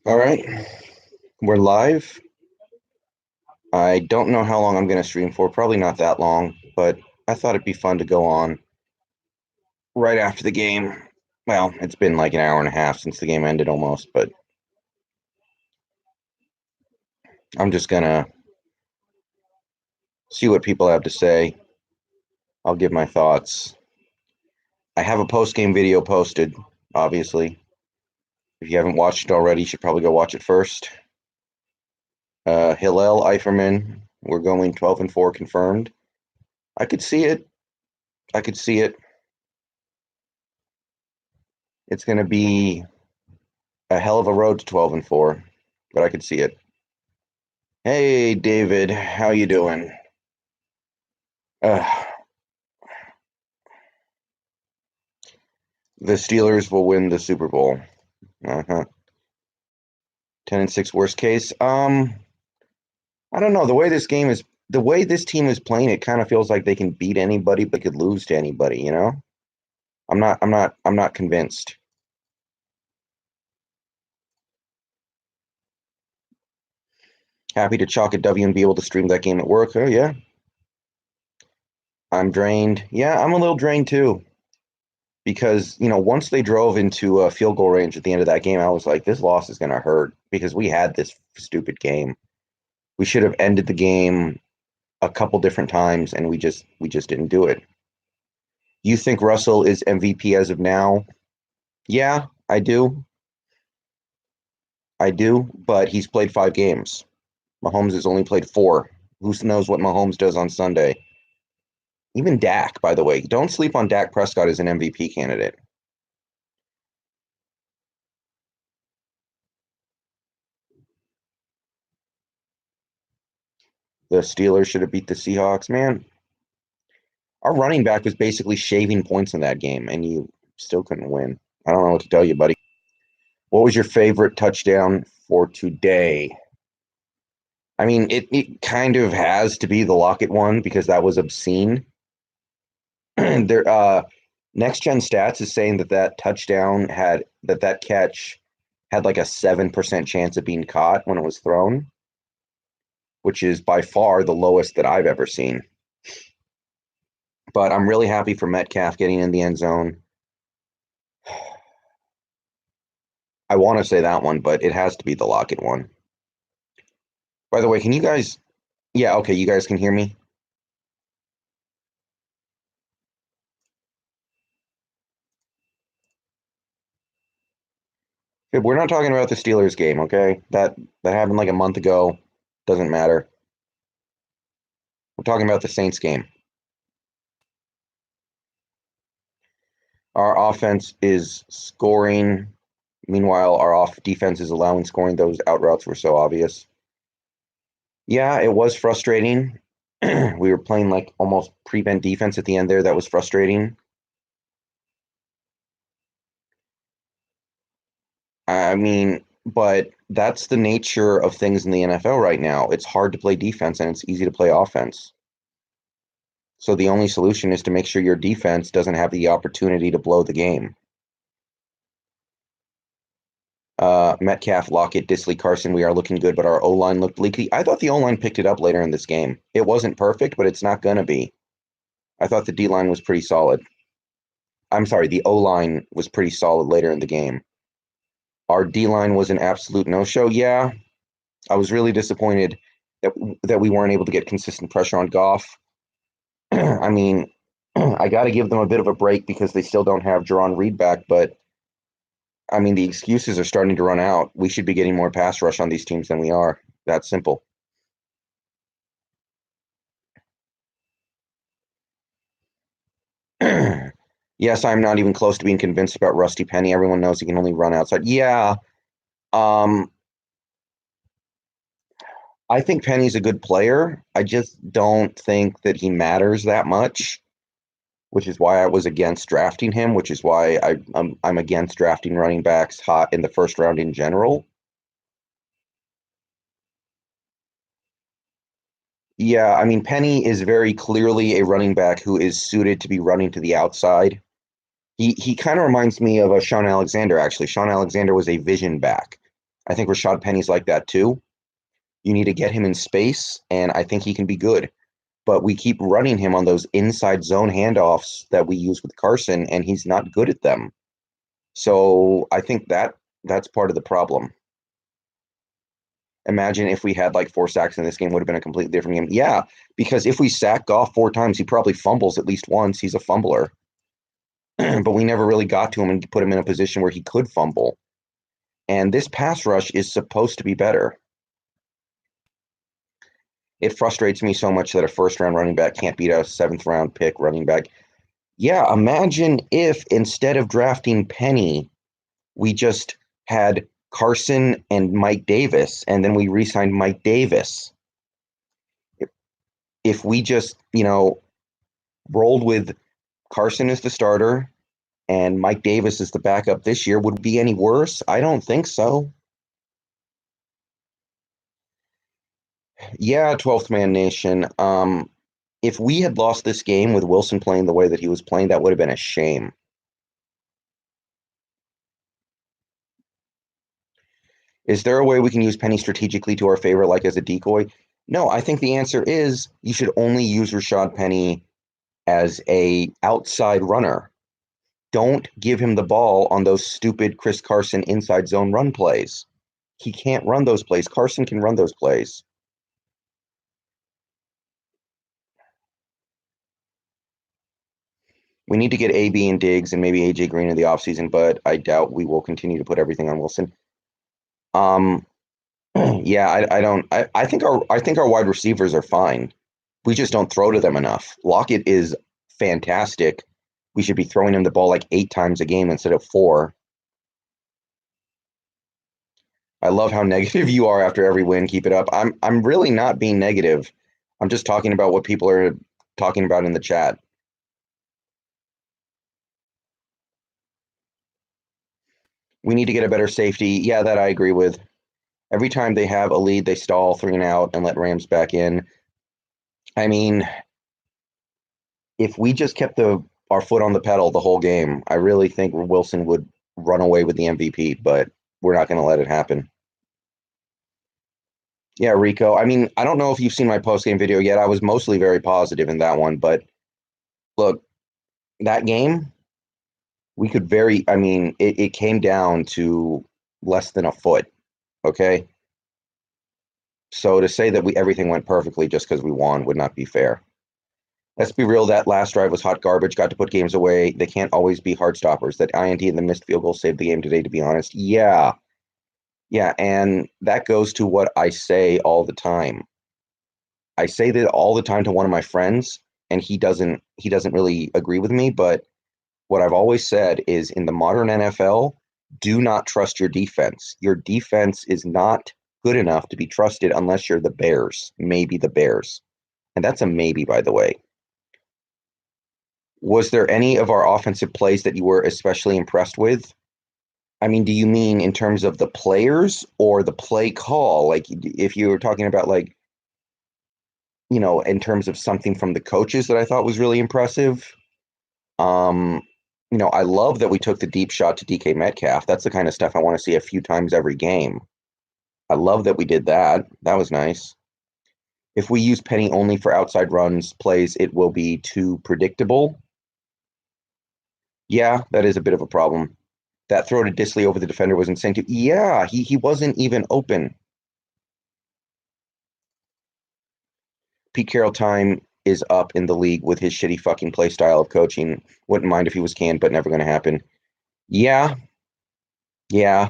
All right, we're live. I don't know how long I'm going to stream for, probably not that long, but I thought it'd be fun to go on right after the game. Well, it's been like an hour and a half since the game ended almost, but I'm just going to see what people have to say. I'll give my thoughts. I have a post-game video posted, obviously. If you haven't watched it already, you should probably go watch it first. Hillel Eiferman, we're going 12-4 confirmed. I could see it. I could see it. It's going to be a hell of a road to 12-4, but I could see it. Hey, David, how you doing? Uh, the Steelers will win the Super Bowl. 10-6 worst case. I don't know. The way this team is playing, it kind of feels like they can beat anybody, but could lose to anybody. I'm not convinced. Happy to chalk a W and be able to stream that game at work. Oh yeah, I'm drained. Yeah, I'm a little drained too. Because once they drove into a field goal range at the end of that game, I was like, this loss is going to hurt because we had this stupid game. We should have ended the game a couple different times, and we just didn't do it. You think Russell is MVP as of now? Yeah, I do. I do, but he's played 5 games. Mahomes has only played 4. Who knows what Mahomes does on Sunday? Even Dak, by the way. Don't sleep on Dak Prescott as an MVP candidate. The Steelers should have beat the Seahawks. Man, our running back was basically shaving points in that game, and you still couldn't win. I don't know what to tell you, buddy. What was your favorite touchdown for today? I mean, it kind of has to be the Lockett one because that was obscene. There, Next Gen Stats is saying that touchdown that catch had like a 7% chance of being caught when it was thrown, which is by far the lowest that I've ever seen. But I'm really happy for Metcalf getting in the end zone. I want to say that one, but it has to be the Lockett one. By the way, can you guys? Yeah, okay, you guys can hear me. We're not talking about the Steelers game, okay? That happened like a month ago. Doesn't matter. We're talking about the Saints game. Our offense is scoring. Meanwhile, our off defense is allowing scoring. Those out routes were so obvious. Yeah, it was frustrating. We were playing like almost prevent defense at the end there. That was frustrating. I mean, but that's the nature of things in the NFL right now. It's hard to play defense and it's easy to play offense. So the only solution is to make sure your defense doesn't have the opportunity to blow the game. Metcalf, Lockett, Disley, Carson, we are looking good, but our O-line looked leaky. I thought the O-line picked it up later in this game. It wasn't perfect, but it's not going to be. I thought the D-line was pretty solid. I'm sorry, the O-line was pretty solid later in the game. Our D-line was an absolute no-show. Yeah, I was really disappointed that we weren't able to get consistent pressure on Goff. I mean, I got to give them a bit of a break because they still don't have Jerron Reed back, but I mean, the excuses are starting to run out. We should be getting more pass rush on these teams than we are. That's simple. Yes, I'm not even close to being convinced about Rusty Penny. Everyone knows he can only run outside. Yeah, um, I think Penny's a good player. I just don't think that he matters that much, which is why I was against drafting him, which is why I'm against drafting running backs hot in the first round in general. Yeah, I mean, Penny is very clearly a running back who is suited to be running to the outside. He kind of reminds me of a Sean Alexander, actually. Sean Alexander was a vision back. I think Rashad Penny's like that too. You need to get him in space, and I think he can be good. But we keep running him on those inside zone handoffs that we use with Carson, and he's not good at them. So I think that's part of the problem. Imagine if we had like 4 sacks in this game, would have been a completely different game. Yeah, because if we sack Goff 4 times, he probably fumbles at least once. He's a fumbler. But we never really got to him and put him in a position where he could fumble. And this pass rush is supposed to be better. It frustrates me so much that a first-round running back can't beat a seventh-round pick running back. Yeah, imagine if instead of drafting Penny, we just had Carson and Mike Davis, and then we re-signed Mike Davis. If we just, rolled with Carson as the starter and Mike Davis as the backup this year, would it be any worse? I don't think so. Yeah, 12th man nation. If we had lost this game with Wilson playing the way that he was playing, that would have been a shame. Is there a way we can use Penny strategically to our favor, like as a decoy? No, I think the answer is you should only use Rashad Penny as a outside runner. Don't give him the ball on those stupid Chris Carson inside zone run plays. He can't run those plays. Carson can run those plays. We need to get AB and Diggs and maybe AJ Green in the offseason, but I doubt we will continue to put everything on Wilson. Um, yeah, I don't. I think our wide receivers are fine. We just don't throw to them enough. Lockett is fantastic. We should be throwing him the ball like 8 times a game instead of 4. I love how negative you are after every win. Keep it up. I'm really not being negative. I'm just talking about what people are talking about in the chat. We need to get a better safety. Yeah, that I agree with. Every time they have a lead, they stall 3 and out and let Rams back in. I mean, if we just kept our foot on the pedal the whole game, I really think Wilson would run away with the MVP, but we're not going to let it happen. Yeah, Rico. I mean, I don't know if you've seen my post-game video yet. I was mostly very positive in that one, but look, that game, I mean, it came down to less than a foot, okay? So to say that everything went perfectly just because we won would not be fair. Let's be real, that last drive was hot garbage, got to put games away. They can't always be hard stoppers. That INT and the missed field goal saved the game today, to be honest. Yeah. Yeah, and that goes to what I say all the time. I say that all the time to one of my friends, and he doesn't really agree with me, but what I've always said is in the modern NFL, do not trust your defense. Your defense is not good enough to be trusted unless you're the Bears, maybe the Bears. And that's a maybe, by the way. Was there any of our offensive plays that you were especially impressed with? I mean, do you mean in terms of the players or the play call? Like, if you were talking about, like, in terms of something from the coaches that I thought was really impressive. Um, I love that we took the deep shot to DK Metcalf. That's the kind of stuff I want to see a few times every game. I love that we did that. That was nice. If we use Penny only for outside runs plays, it will be too predictable. Yeah, that is a bit of a problem. That throw to Disley over the defender was insane too. Yeah, he wasn't even open. Pete Carroll time is up in the league with his shitty fucking play style of coaching. Wouldn't mind if he was canned, but never going to happen. Yeah, yeah.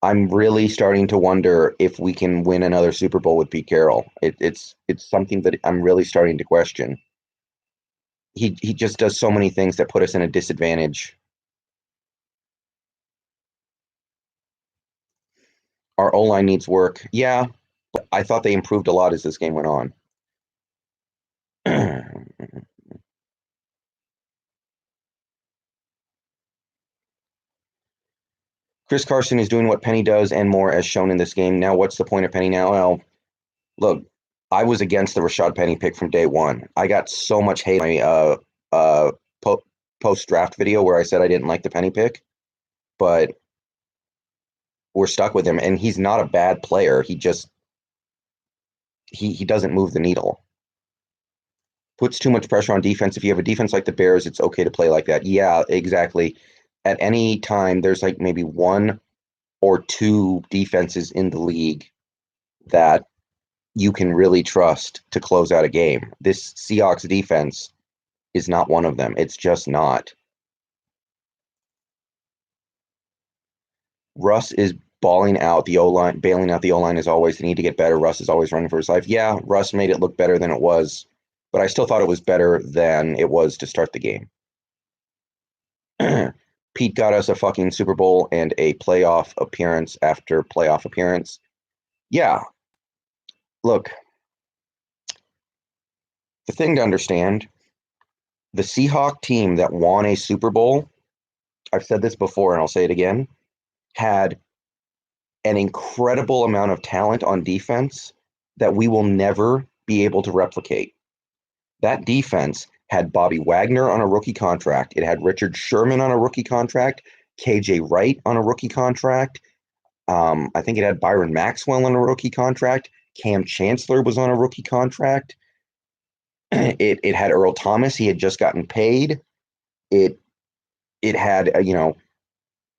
I'm really starting to wonder if we can win another Super Bowl with Pete Carroll. It's something that I'm really starting to question. He just does so many things that put us in a disadvantage. Our O-line needs work. Yeah, but I thought they improved a lot as this game went on. Chris Carson is doing what Penny does and more, as shown in this game. Now, what's the point of Penny now? Well, look, I was against the Rashad Penny pick from day one. I got so much hate in my po- post-draft video where I said I didn't like the Penny pick, but we're stuck with him, and he's not a bad player. He just he doesn't move the needle. Puts too much pressure on defense. If you have a defense like the Bears, it's okay to play like that. Yeah, exactly. At any time, there's like maybe one or two defenses in the league that you can really trust to close out a game. This Seahawks defense is not one of them. It's just not. Russ is balling out the O line, bailing out the O line as always. They need to get better. Russ is always running for his life. Yeah, Russ made it look better than it was, but I still thought it was better than it was to start the game. Pete got us a fucking Super Bowl and a playoff appearance after playoff appearance. Yeah, look, the thing to understand, the Seahawk team that won a Super Bowl, I've said this before and I'll say it again, had an incredible amount of talent on defense that we will never be able to replicate. That defense had Bobby Wagner on a rookie contract. It had Richard Sherman on a rookie contract, KJ Wright on a rookie contract. I think it had Byron Maxwell on a rookie contract. Cam Chancellor was on a rookie contract. It had Earl Thomas. He had just gotten paid. It had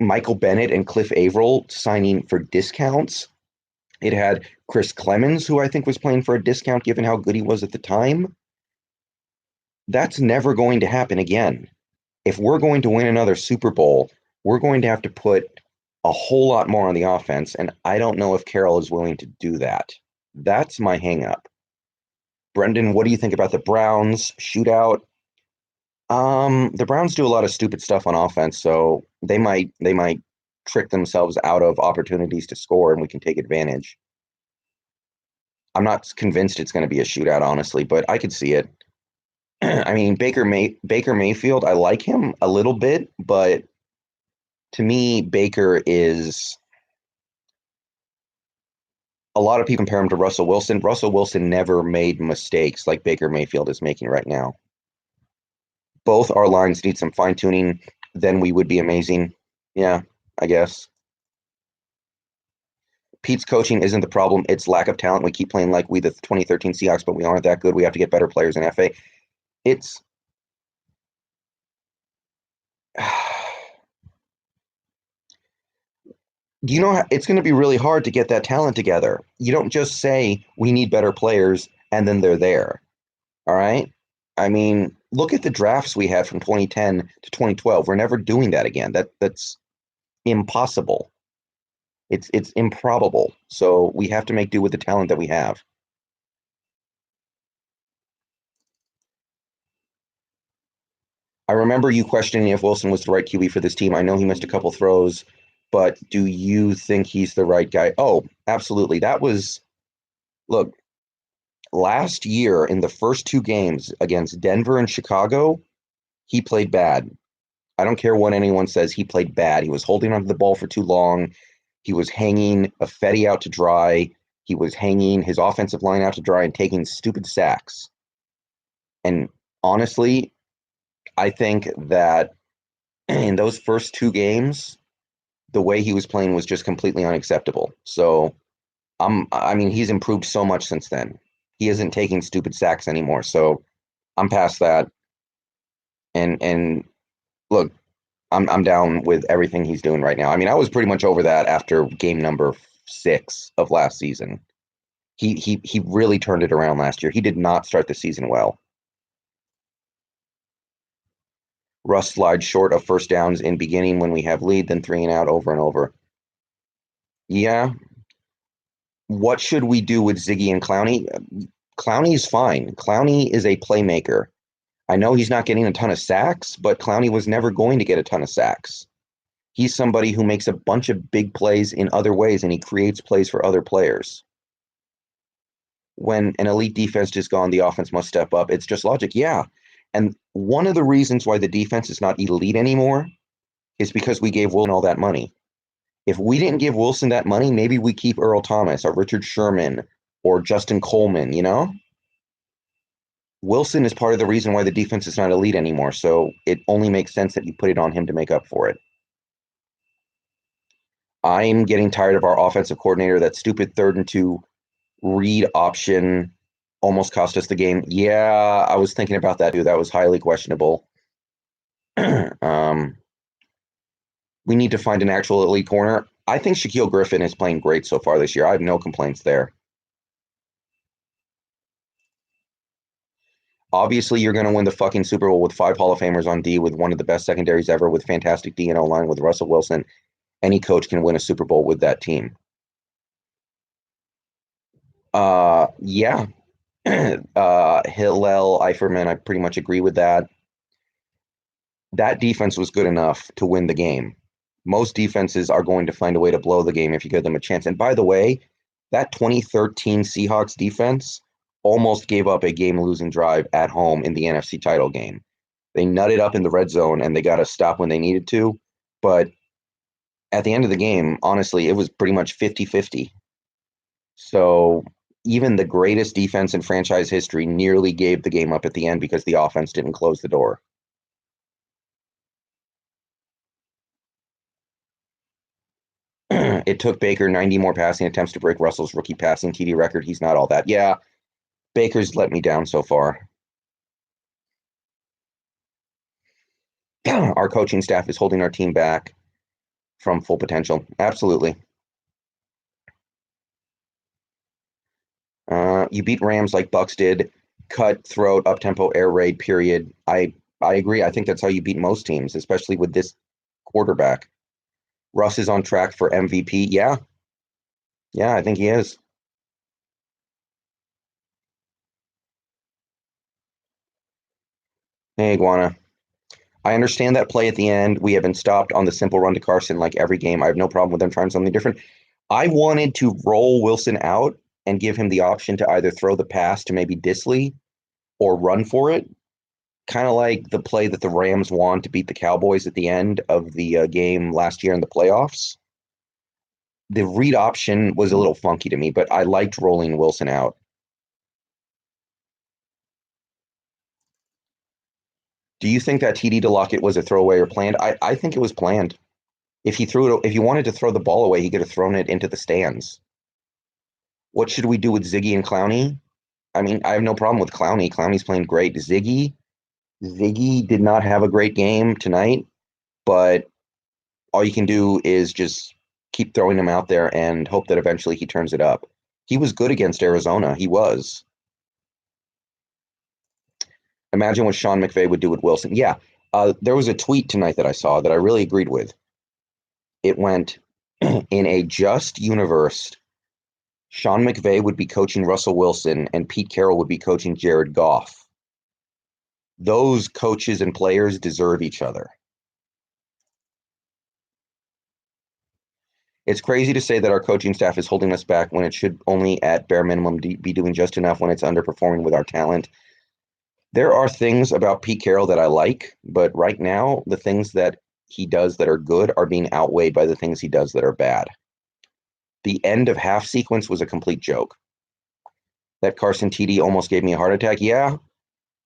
Michael Bennett and Cliff Averill signing for discounts. It had Chris Clemens, who I think was playing for a discount given how good he was at the time. That's never going to happen again. If we're going to win another Super Bowl, we're going to have to put a whole lot more on the offense, and I don't know if Carroll is willing to do that. That's my hangup. Brendan, what do you think about the Browns shootout? The Browns do a lot of stupid stuff on offense, so they might trick themselves out of opportunities to score, and we can take advantage. I'm not convinced it's going to be a shootout, honestly, but I could see it. I mean, Baker Mayfield, I like him a little bit, but to me, Baker is a lot of people compare him to Russell Wilson. Russell Wilson never made mistakes like Baker Mayfield is making right now. Both our lines need some fine tuning, then we would be amazing. Yeah, I guess. Pete's coaching isn't the problem. It's lack of talent. We keep playing like we the 2013 Seahawks, but we aren't that good. We have to get better players in FA. It's it's going to be really hard to get that talent together. You don't just say we need better players and then they're there. All right? I mean, look at the drafts we had from 2010 to 2012. We're never doing that again. That's impossible. It's improbable. So we have to make do with the talent that we have. I remember you questioning if Wilson was the right QB for this team. I know he missed a couple throws, but do you think he's the right guy? Oh, absolutely. Look, last year in the first two games against Denver and Chicago, he played bad. I don't care what anyone says, he played bad. He was holding onto the ball for too long. He was hanging Fetty out to dry. He was hanging his offensive line out to dry and taking stupid sacks. And honestly, I think that in those first two games, the way he was playing was just completely unacceptable. So I mean, he's improved so much since then. He isn't taking stupid sacks anymore. So I'm past that. And look, I'm down with everything he's doing right now. I mean, I was pretty much over that after game number 6 of last season. He really turned it around last year. He did not start the season well. Russ slides short of first downs in beginning when we have lead, then 3 and out over and over. Yeah. What should we do with Ziggy and Clowney? Clowney's fine. Clowney is a playmaker. I know he's not getting a ton of sacks, but Clowney was never going to get a ton of sacks. He's somebody who makes a bunch of big plays in other ways, and he creates plays for other players. When an elite defense is gone, the offense must step up. It's just logic. Yeah. And one of the reasons why the defense is not elite anymore is because we gave Wilson all that money. If we didn't give Wilson that money, maybe we keep Earl Thomas or Richard Sherman or Justin Coleman, you know? Wilson is part of the reason why the defense is not elite anymore, so it only makes sense that you put it on him to make up for it. I'm getting tired of our offensive coordinator. That stupid 3rd and 2 read option almost cost us the game. Yeah, I was thinking about that too. That was highly questionable. um, we need to find an actual elite corner. I think Shaquille Griffin is playing great so far this year. I have no complaints there. Obviously, you're going to win the fucking Super Bowl with 5 Hall of Famers on D, with one of the best secondaries ever, with fantastic D and O line, with Russell Wilson. Any coach can win a Super Bowl with that team. Yeah. Hillel, Eiferman, I pretty much agree with that. That defense was good enough to win the game. Most defenses are going to find a way to blow the game if you give them a chance. And by the way, that 2013 Seahawks defense almost gave up a game-losing drive at home in the NFC title game. They nutted up in the red zone and they got to stop when they needed to. But at the end of the game, honestly, it was pretty much 50-50. So even the greatest defense in franchise history nearly gave the game up at the end because the offense didn't close the door. It took Baker 90 more passing attempts to break Russell's rookie passing TD record. He's not all that. Yeah, Baker's let me down so far. Our coaching staff is holding our team back from full potential. Absolutely. You beat Rams like Bucks did. Cutthroat, up-tempo air raid, period. I agree. I think that's how you beat most teams, especially with this quarterback. Russ is on track for MVP. Yeah. Yeah, I think he is. Hey, Iguana. I understand that play at the end. We have been stopped on the simple run to Carson like every game. I have no problem with them trying something different. I wanted to roll Wilson out and give him the option to either throw the pass to maybe Disley or run for it, kind of like the play that the Rams won to beat the Cowboys at the end of the game last year in the playoffs. The read option was a little funky to me, but I liked rolling Wilson out. Do you think that TD to Lockett was a throwaway or planned? I think it was planned. If he threw it, if he wanted to throw the ball away, he could have thrown it into the stands. What should we do with Ziggy and Clowney? I mean, I have no problem with Clowney. Clowney's playing great. Ziggy did not have a great game tonight, but all you can do is just keep throwing him out there and hope that eventually he turns it up. He was good against Arizona. He was. Imagine what Sean McVay would do with Wilson. Yeah, there was a tweet tonight that I saw that I really agreed with. It went, in a just universe, Sean McVay would be coaching Russell Wilson and Pete Carroll would be coaching Jared Goff. Those coaches and players deserve each other. It's crazy to say that our coaching staff is holding us back when it should only, at bare minimum, be doing just enough when it's underperforming with our talent. There are things about Pete Carroll that I like, but right now, the things that he does that are good are being outweighed by the things he does that are bad. The end of half sequence was a complete joke. That Carson TD almost gave me a heart attack. Yeah,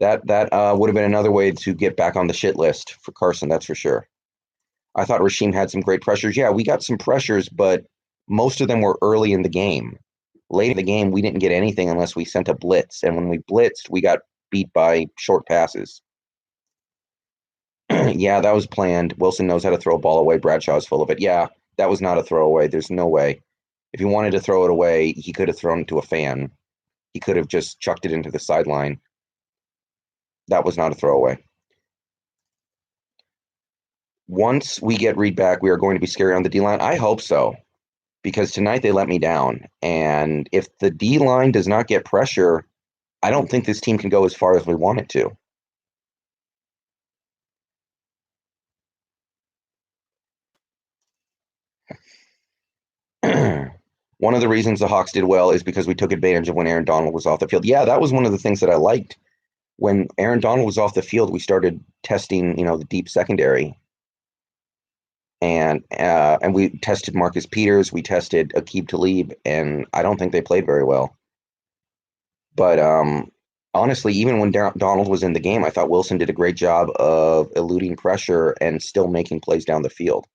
that would have been another way to get back on the shit list for Carson, that's for sure. I thought Rasheem had some great pressures. Yeah, we got some pressures, but most of them were early in the game. Late in the game, we didn't get anything unless we sent a blitz. And when we blitzed, we got beat by short passes. Yeah, that was planned. Wilson knows how to throw a ball away. Bradshaw's full of it. Yeah, that was not a throwaway. There's no way. If he wanted to throw it away, he could have thrown it to a fan. He could have just chucked it into the sideline. That was not a throwaway. Once we get Reed back, we are going to be scary on the D line. I hope so, because tonight they let me down. And if the D line does not get pressure, I don't think this team can go as far as we want it to. One of the reasons the Hawks did well is because we took advantage of when Aaron Donald was off the field. Yeah, that was one of the things that I liked. When Aaron Donald was off the field, we started testing, the deep secondary, and we tested Marcus Peters, we tested Aqib Talib, and I don't think they played very well. But honestly, even when Donald was in the game, I thought Wilson did a great job of eluding pressure and still making plays down the field.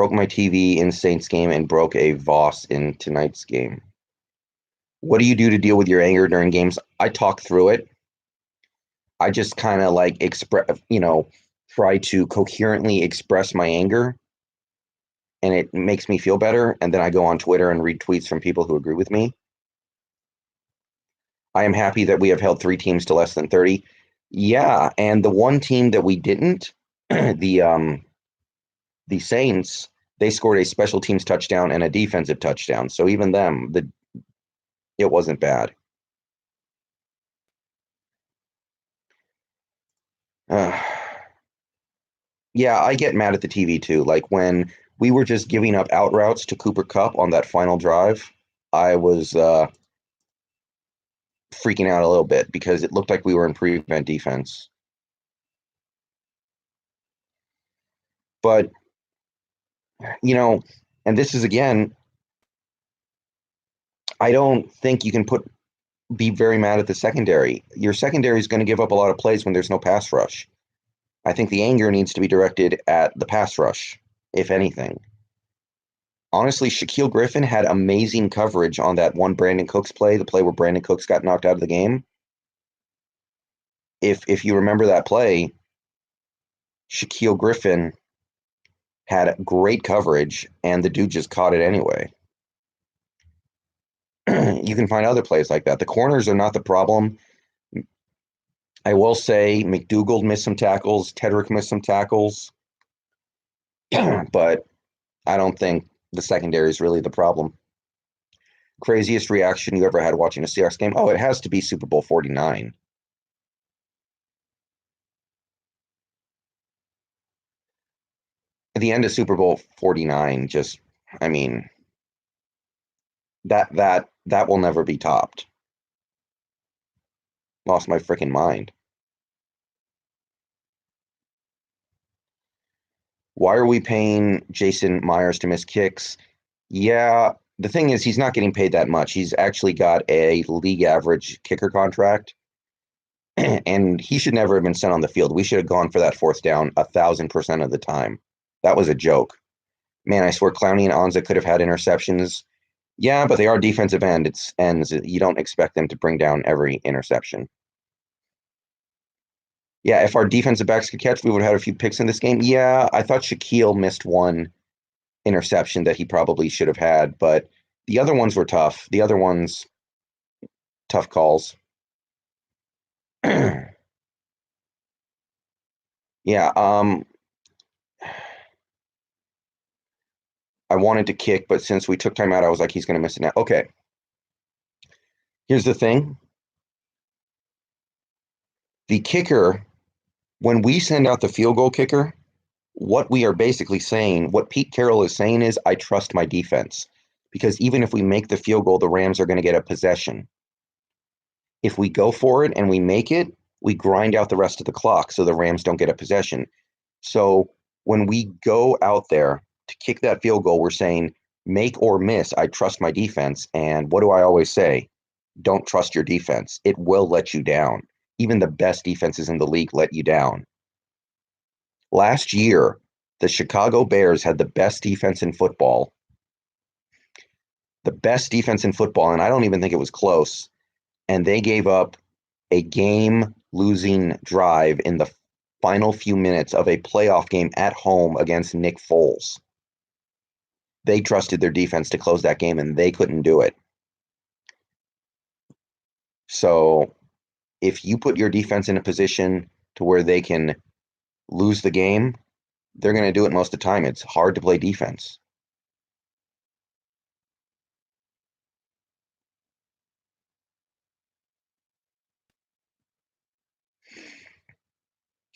Broke my TV in Saints game and broke a Voss in tonight's game. What do you do to deal with your anger during games? I talk through it. I just kind of like try to coherently express my anger, and it makes me feel better. And then I go on Twitter and read tweets from people who agree with me. I am happy that we have held 3 teams to less than 30. Yeah, and the one team that we didn't, the Saints, they scored a special teams touchdown and a defensive touchdown. So even them, it wasn't bad. Yeah, I get mad at the TV too. Like when we were just giving up out routes to Cooper Kupp on that final drive, I was freaking out a little bit because it looked like we were in prevent defense. But, and this is again, I don't think you can be very mad at the secondary. Your secondary is going to give up a lot of plays when there's no pass rush. I think the anger needs to be directed at the pass rush, if anything. Honestly, Shaquille Griffin had amazing coverage on that one Brandon Cooks play, the play where Brandon Cooks got knocked out of the game. If you remember that play, Shaquille Griffin had great coverage, and the dude just caught it anyway. You can find other plays like that. The corners are not the problem. I will say McDougald missed some tackles, Tedrick missed some tackles, but I don't think the secondary is really the problem. Craziest reaction you ever had watching a Seahawks game? Oh, it has to be Super Bowl 49. At the end of Super Bowl 49, I mean, that will never be topped. Lost my freaking mind. Why are we paying Jason Myers to miss kicks? Yeah, the thing is, he's not getting paid that much. He's actually got a league average kicker contract, and he should never have been sent on the field. We should have gone for that fourth down 1,000% of the time. That was a joke. Man, I swear Clowney and Anza could have had interceptions. Yeah, but they are defensive ends. You don't expect them to bring down every interception. Yeah, if our defensive backs could catch, we would have had a few picks in this game. Yeah, I thought Shaquille missed one interception that he probably should have had, but the other ones were tough. The other ones, tough calls. Yeah, I wanted to kick, but since we took time out, I was like, he's going to miss it now. Okay. Here's the thing. The kicker, when we send out the field goal kicker, what we are basically saying, what Pete Carroll is saying is, I trust my defense. Because even if we make the field goal, the Rams are going to get a possession. If we go for it and we make it, we grind out the rest of the clock so the Rams don't get a possession. So when we go out there to kick that field goal, we're saying, make or miss, I trust my defense. And what do I always say? Don't trust your defense. It will let you down. Even the best defenses in the league let you down. Last year, the Chicago Bears had the best defense in football. The best defense in football, and I don't even think it was close. And they gave up a game-losing drive in the final few minutes of a playoff game at home against Nick Foles. They trusted their defense to close that game, and they couldn't do it. So if you put your defense in a position to where they can lose the game, they're going to do it most of the time. It's hard to play defense.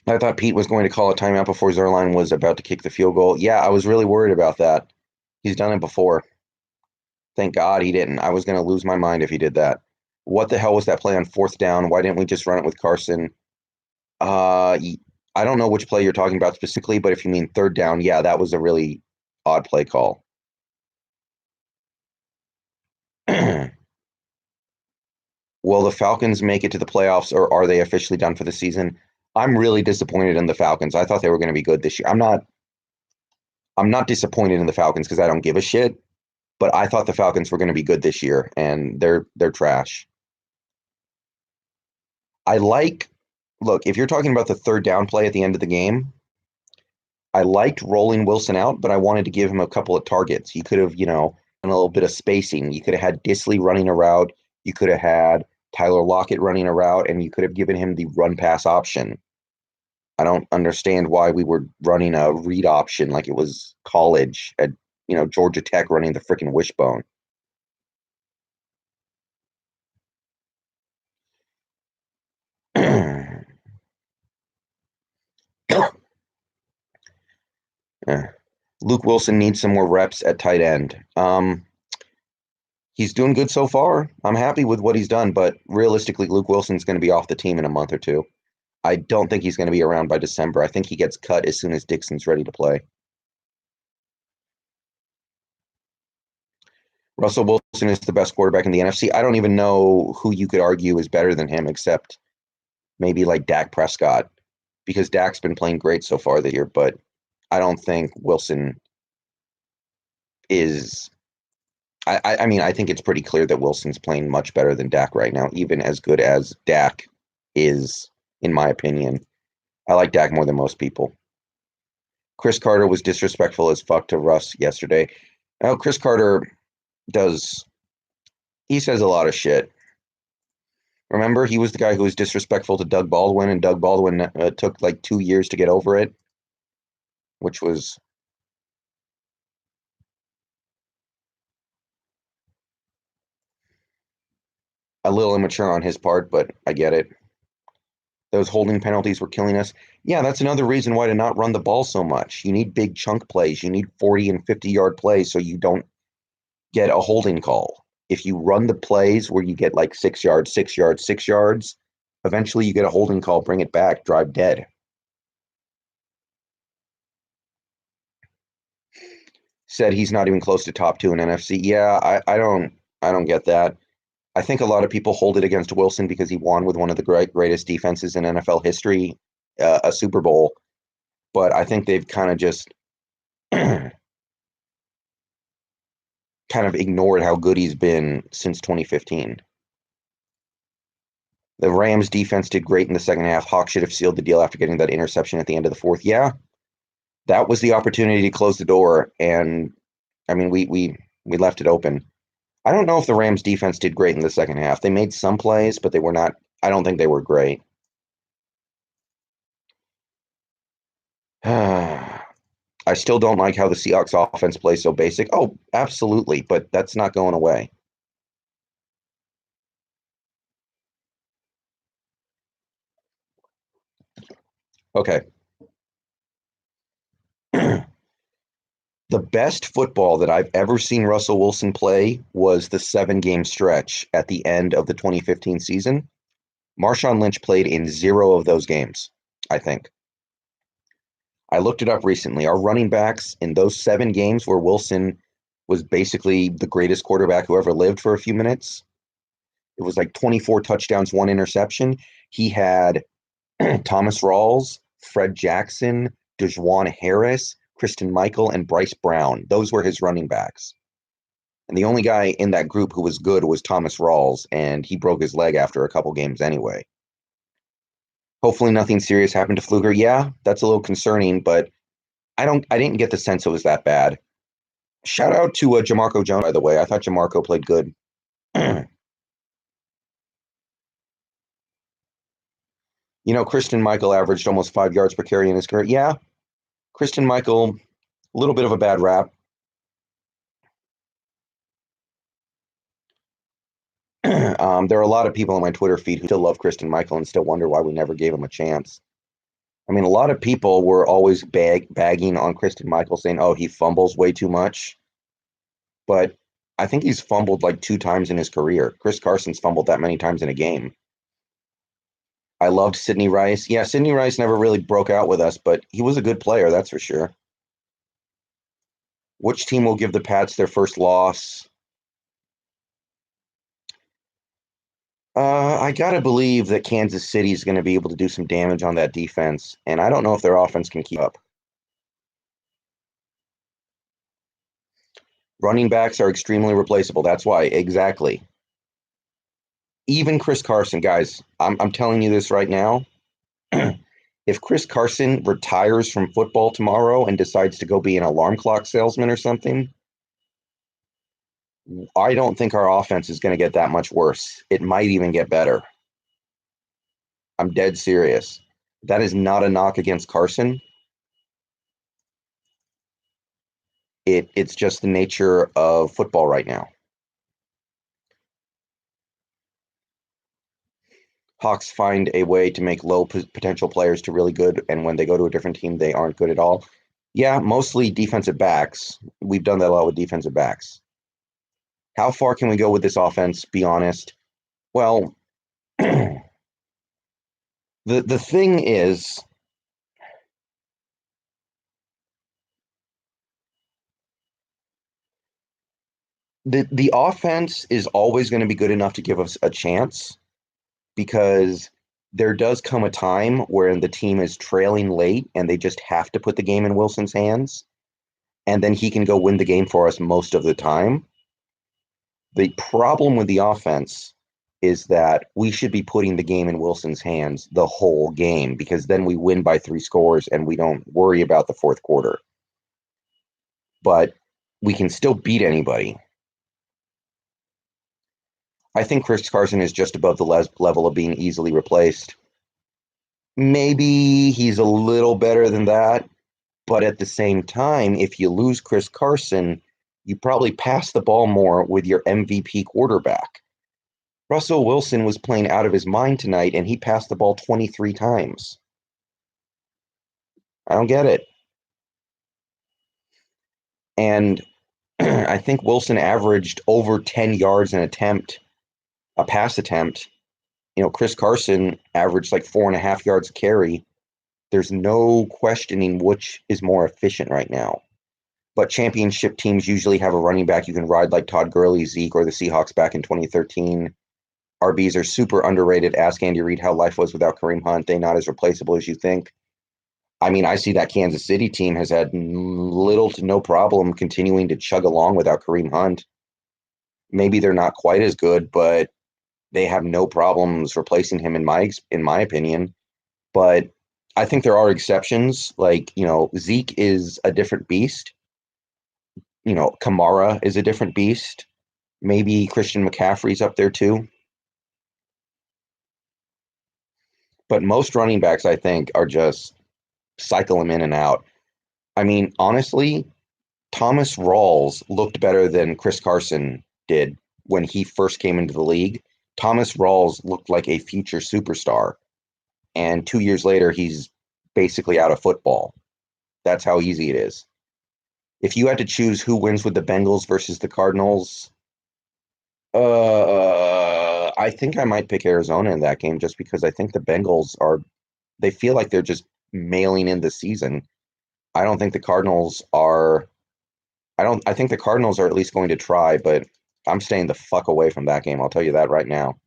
I thought Pete was going to call a timeout before Zerline was about to kick the field goal. Yeah, I was really worried about that. He's done it before. Thank God he didn't. I was going to lose my mind if he did that. What the hell was that play on fourth down? Why didn't we just run it with Carson? I don't know which play you're talking about specifically, but if you mean third down, yeah, that was a really odd play call. Will the Falcons make it to the playoffs, or are they officially done for the season? I'm really disappointed in the Falcons. I thought they were going to be good this year. I'm not disappointed in the Falcons because I don't give a shit, but I thought the Falcons were going to be good this year, and they're trash. I like Look, if you're talking about the third down play at the end of the game, I liked rolling Wilson out, but I wanted to give him a couple of targets. He could have, done a little bit of spacing. You could have had Disley running a route. You could have had Tyler Lockett running a route, and you could have given him the run pass option. I don't understand why we were running a read option like it was college at, Georgia Tech running the freaking wishbone. Yeah. Luke Wilson needs some more reps at tight end. He's doing good so far. I'm happy with what he's done, but realistically, Luke Wilson's going to be off the team in a month or two. I don't think he's going to be around by December. I think he gets cut as soon as Dixon's ready to play. Russell Wilson is the best quarterback in the NFC. I don't even know who you could argue is better than him, except maybe like Dak Prescott, because Dak's been playing great so far this year, but I don't think Wilson is. I mean, I think it's pretty clear that Wilson's playing much better than Dak right now, even as good as Dak is, in my opinion. I like Dak more than most people. Chris Carter was disrespectful as fuck to Russ yesterday. Now, Chris Carter does, he says a lot of shit. Remember, he was the guy who was disrespectful to Doug Baldwin, and Doug Baldwin took like 2 years to get over it, which was a little immature on his part, but I get it. Those holding penalties were killing us. Yeah, that's another reason why to not run the ball so much. You need big chunk plays. You need 40 and 50-yard plays so you don't get a holding call. If you run the plays where you get like 6 yards, 6 yards, 6 yards, eventually you get a holding call, bring it back, drive dead. Said he's not even close to top two in NFC. Yeah, I don't get that. I think a lot of people hold it against Wilson because he won with one of the greatest defenses in NFL history, a Super Bowl. But I think they've kind of just kind of ignored how good he's been since 2015. The Rams defense did great in the second half. Hawk should have sealed the deal after getting that interception at the end of the fourth. Yeah, that was the opportunity to close the door, and I mean we left it open. I don't know if the Rams defense did great in the second half. They made some plays, but they were not. I don't think they were great. I still don't like how the Seahawks offense plays so basic. Oh, absolutely, but that's not going away. Okay. The best football that I've ever seen Russell Wilson play was the 7-game stretch at the end of the 2015 season. Marshawn Lynch played in 0 of those games, I think. I looked it up recently. Our running backs in those 7 games where Wilson was basically the greatest quarterback who ever lived for a few minutes, it was like 24 touchdowns, 1 interception. He had Thomas Rawls, Fred Jackson, DeJuan Harris, Kristen Michael, and Bryce Brown. Those were his running backs. And the only guy in that group who was good was Thomas Rawls, and he broke his leg after a couple games anyway. Hopefully nothing serious happened to Fluker. Yeah, that's a little concerning, but I didn't get the sense it was that bad. Shout out to Jamarco Jones, by the way. I thought Jamarco played good. Kristen Michael averaged almost 5 yards per carry in his career. Yeah, Kristen Michael, a little bit of a bad rap. There are a lot of people on my Twitter feed who still love Kristen Michael and still wonder why we never gave him a chance. I mean, a lot of people were always bagging on Kristen Michael, saying, "Oh, he fumbles way too much." But I think he's fumbled like 2 times in his career. Chris Carson's fumbled that many times in a game. I loved Sidney Rice. Yeah, Sidney Rice never really broke out with us, but he was a good player, that's for sure. Which team will give the Pats their first loss? I gotta believe that Kansas City is going to be able to do some damage on that defense, and I don't know if their offense can keep up. Running backs are extremely replaceable. That's why, exactly. Even Chris Carson, guys, I'm telling you this right now. If Chris Carson retires from football tomorrow and decides to go be an alarm clock salesman or something, I don't think our offense is going to get that much worse. It might even get better. I'm dead serious. That is not a knock against Carson. It's just the nature of football right now. Hawks find a way to make low potential players to really good, and when they go to a different team, they aren't good at all. Yeah, mostly defensive backs. We've done that a lot with defensive backs. How far can we go with this offense? Be honest. Well, the thing is, the offense is always going to be good enough to give us a chance because there does come a time where the team is trailing late and they just have to put the game in Wilson's hands, and then he can go win the game for us most of the time. The problem with the offense is that we should be putting the game in Wilson's hands the whole game because then we win by 3 scores and we don't worry about the fourth quarter. But we can still beat anybody. I think Chris Carson is just above the level of being easily replaced. Maybe he's a little better than that, but at the same time, if you lose Chris Carson, you probably pass the ball more with your MVP quarterback. Russell Wilson was playing out of his mind tonight, and he passed the ball 23 times. I don't get it. And I think Wilson averaged over 10 yards an attempt, a pass attempt. Chris Carson averaged like 4.5 yards a carry. There's no questioning which is more efficient right now. But championship teams usually have a running back you can ride like Todd Gurley, Zeke, or the Seahawks back in 2013. RBs are super underrated. Ask Andy Reid how life was without Kareem Hunt. They're not as replaceable as you think. I mean, I see that Kansas City team has had little to no problem continuing to chug along without Kareem Hunt. Maybe they're not quite as good, but they have no problems replacing him in my opinion. But I think there are exceptions. Like, Zeke is a different beast. Kamara is a different beast. Maybe Christian McCaffrey's up there too. But most running backs, I think, are just cycle them in and out. I mean, honestly, Thomas Rawls looked better than Chris Carson did when he first came into the league. Thomas Rawls looked like a future superstar. And 2 years later, he's basically out of football. That's how easy it is. If you had to choose who wins with the Bengals versus the Cardinals, I think I might pick Arizona in that game just because I think the Bengals they feel like they're just mailing in the season. I don't think the Cardinals are, I think the Cardinals are at least going to try, but I'm staying the fuck away from that game. I'll tell you that right now.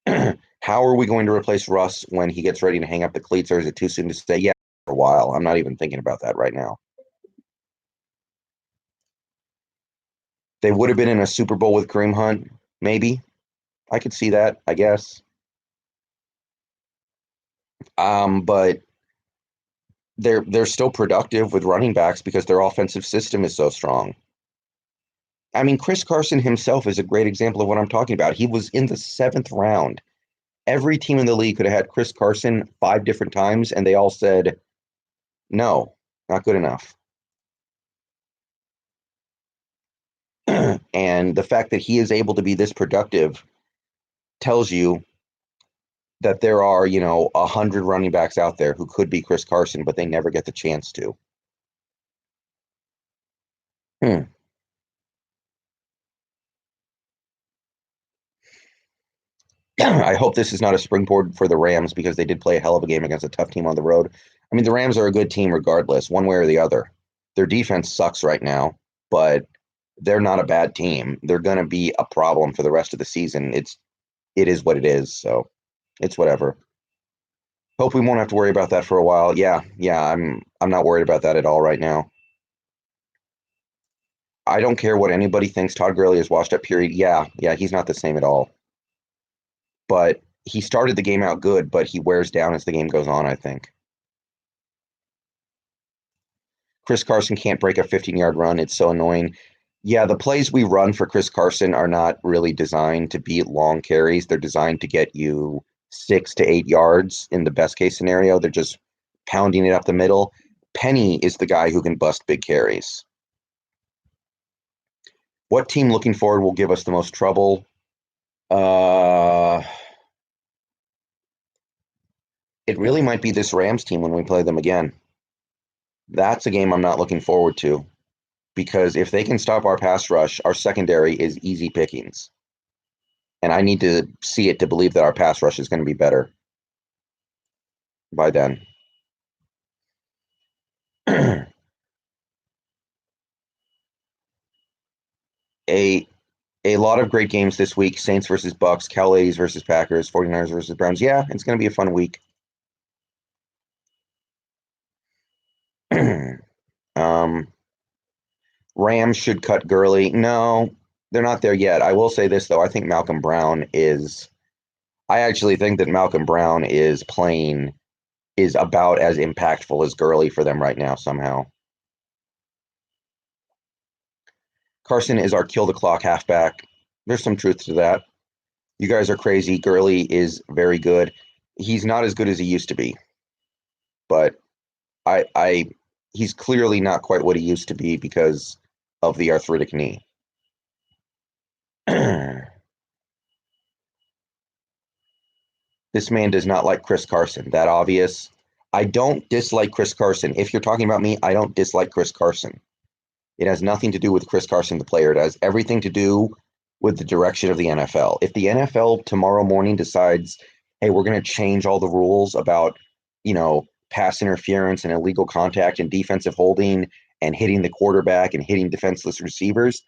How are we going to replace Russ when he gets ready to hang up the cleats, or is it too soon to say? Yeah, for a while. I'm not even thinking about that right now. They would have been in a Super Bowl with Kareem Hunt, maybe. I could see that, I guess. But they're still productive with running backs because their offensive system is so strong. I mean, Chris Carson himself is a great example of what I'm talking about. He was in the 7th round. Every team in the league could have had Chris Carson 5 different times, and they all said, no, not good enough. And the fact that he is able to be this productive tells you that there are, 100 running backs out there who could be Chris Carson, but they never get the chance to. Hmm. I hope this is not a springboard for the Rams because they did play a hell of a game against a tough team on the road. I mean, the Rams are a good team regardless, one way or the other. Their defense sucks right now, but they're not a bad team. They're going to be a problem for the rest of the season. It is what it is, so it's whatever. Hope we won't have to worry about that for a while. Yeah, I'm not worried about that at all right now. I don't care what anybody thinks. Todd Gurley is washed up, period. Yeah, he's not the same at all. But he started the game out good, but he wears down as the game goes on, I think. Chris Carson can't break a 15-yard run. It's so annoying. Yeah, the plays we run for Chris Carson are not really designed to be long carries. They're designed to get you 6 to 8 yards in the best case scenario. They're just pounding it up the middle. Penny is the guy who can bust big carries. What team looking forward will give us the most trouble? It really might be this Rams team when we play them again. That's a game I'm not looking forward to because if they can stop our pass rush, our secondary is easy pickings. And I need to see it to believe that our pass rush is going to be better by then. a a lot of great games this week. Saints versus Bucks, Cal ladies versus Packers, 49ers versus Browns. Yeah, it's going to be a fun week. um, Rams should cut Gurley. No, they're not there yet. I will say this, though. I think Malcolm Brown is. I actually think that Malcolm Brown is about as impactful as Gurley for them right now, somehow. Carson is our kill the clock halfback. There's some truth to that. You guys are crazy. Gurley is very good. He's not as good as he used to be, but I he's clearly not quite what he used to be because of the arthritic knee. This man does not like Chris Carson. That obvious. I don't dislike Chris Carson. If you're talking about me, I don't dislike Chris Carson. It has nothing to do with Chris Carson, the player. It has everything to do with the direction of the NFL. If the NFL tomorrow morning decides, hey, we're going to change all the rules about, pass interference and illegal contact and defensive holding and hitting the quarterback and hitting defenseless receivers,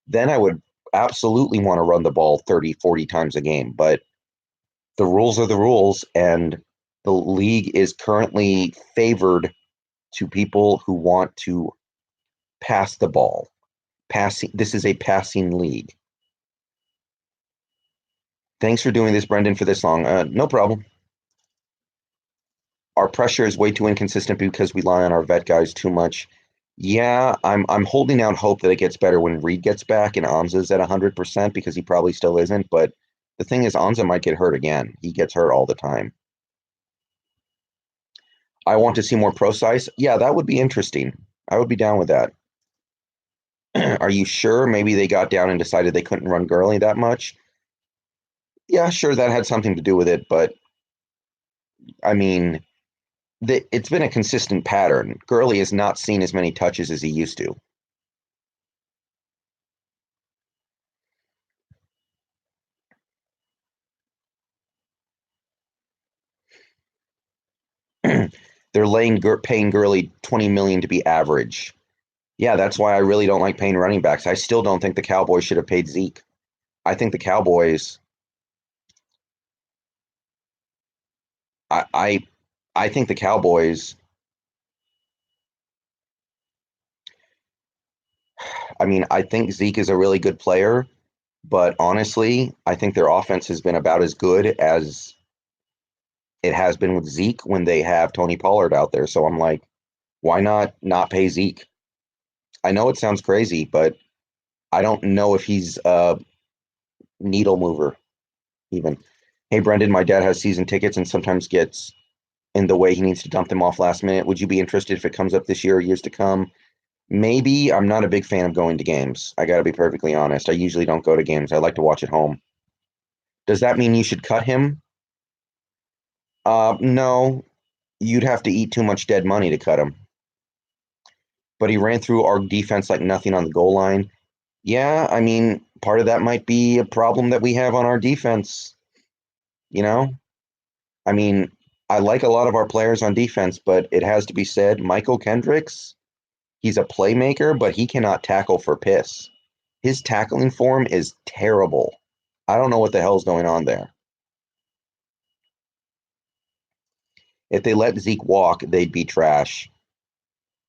then I would absolutely want to run the ball 30, 40 times a game. But the rules are the rules, and the league is currently favored to people who want to pass the ball. This is a passing league. Thanks for doing this, Brendan, for this long. No problem. Our pressure is way too inconsistent because we rely on our vet guys too much. Yeah, I'm holding out hope that it gets better when Reed gets back and Anza's at 100% because he probably still isn't. But the thing is, Anza might get hurt again. He gets hurt all the time. I want to see more pro size. Yeah, that would be interesting. I would be down with that. Are you sure? Maybe they got down and decided they couldn't run Gurley that much. Yeah, sure, that had something to do with it, but I mean, it's been a consistent pattern. Gurley has not seen as many touches as he used to. They're paying Gurley $20 million to be average. Yeah, that's why I really don't like paying running backs. I still don't think the Cowboys should have paid Zeke. I think the Cowboys. I I, I think the Cowboys. I mean, I think Zeke is a really good player, but honestly, I think their offense has been about as good as it has been with Zeke when they have Tony Pollard out there. So I'm like, why not pay Zeke? I know it sounds crazy, but I don't know if he's a needle mover even. Hey, Brendan, my dad has season tickets and sometimes gets in the way. He needs to dump them off last minute. Would you be interested if it comes up this year or years to come? Maybe. I'm not a big fan of going to games. I got to be perfectly honest. I usually don't go to games. I like to watch at home. Does that mean you should cut him? No. You'd have to eat too much dead money to cut him. But he ran through our defense like nothing on the goal line. Yeah, I mean, part of that might be a problem that we have on our defense. You know, I mean, I like a lot of our players on defense, but it has to be said, Michael Kendricks, he's a playmaker, but he cannot tackle for piss. His tackling form is terrible. I don't know what the hell's going on there. If they let Zeke walk, they'd be trash.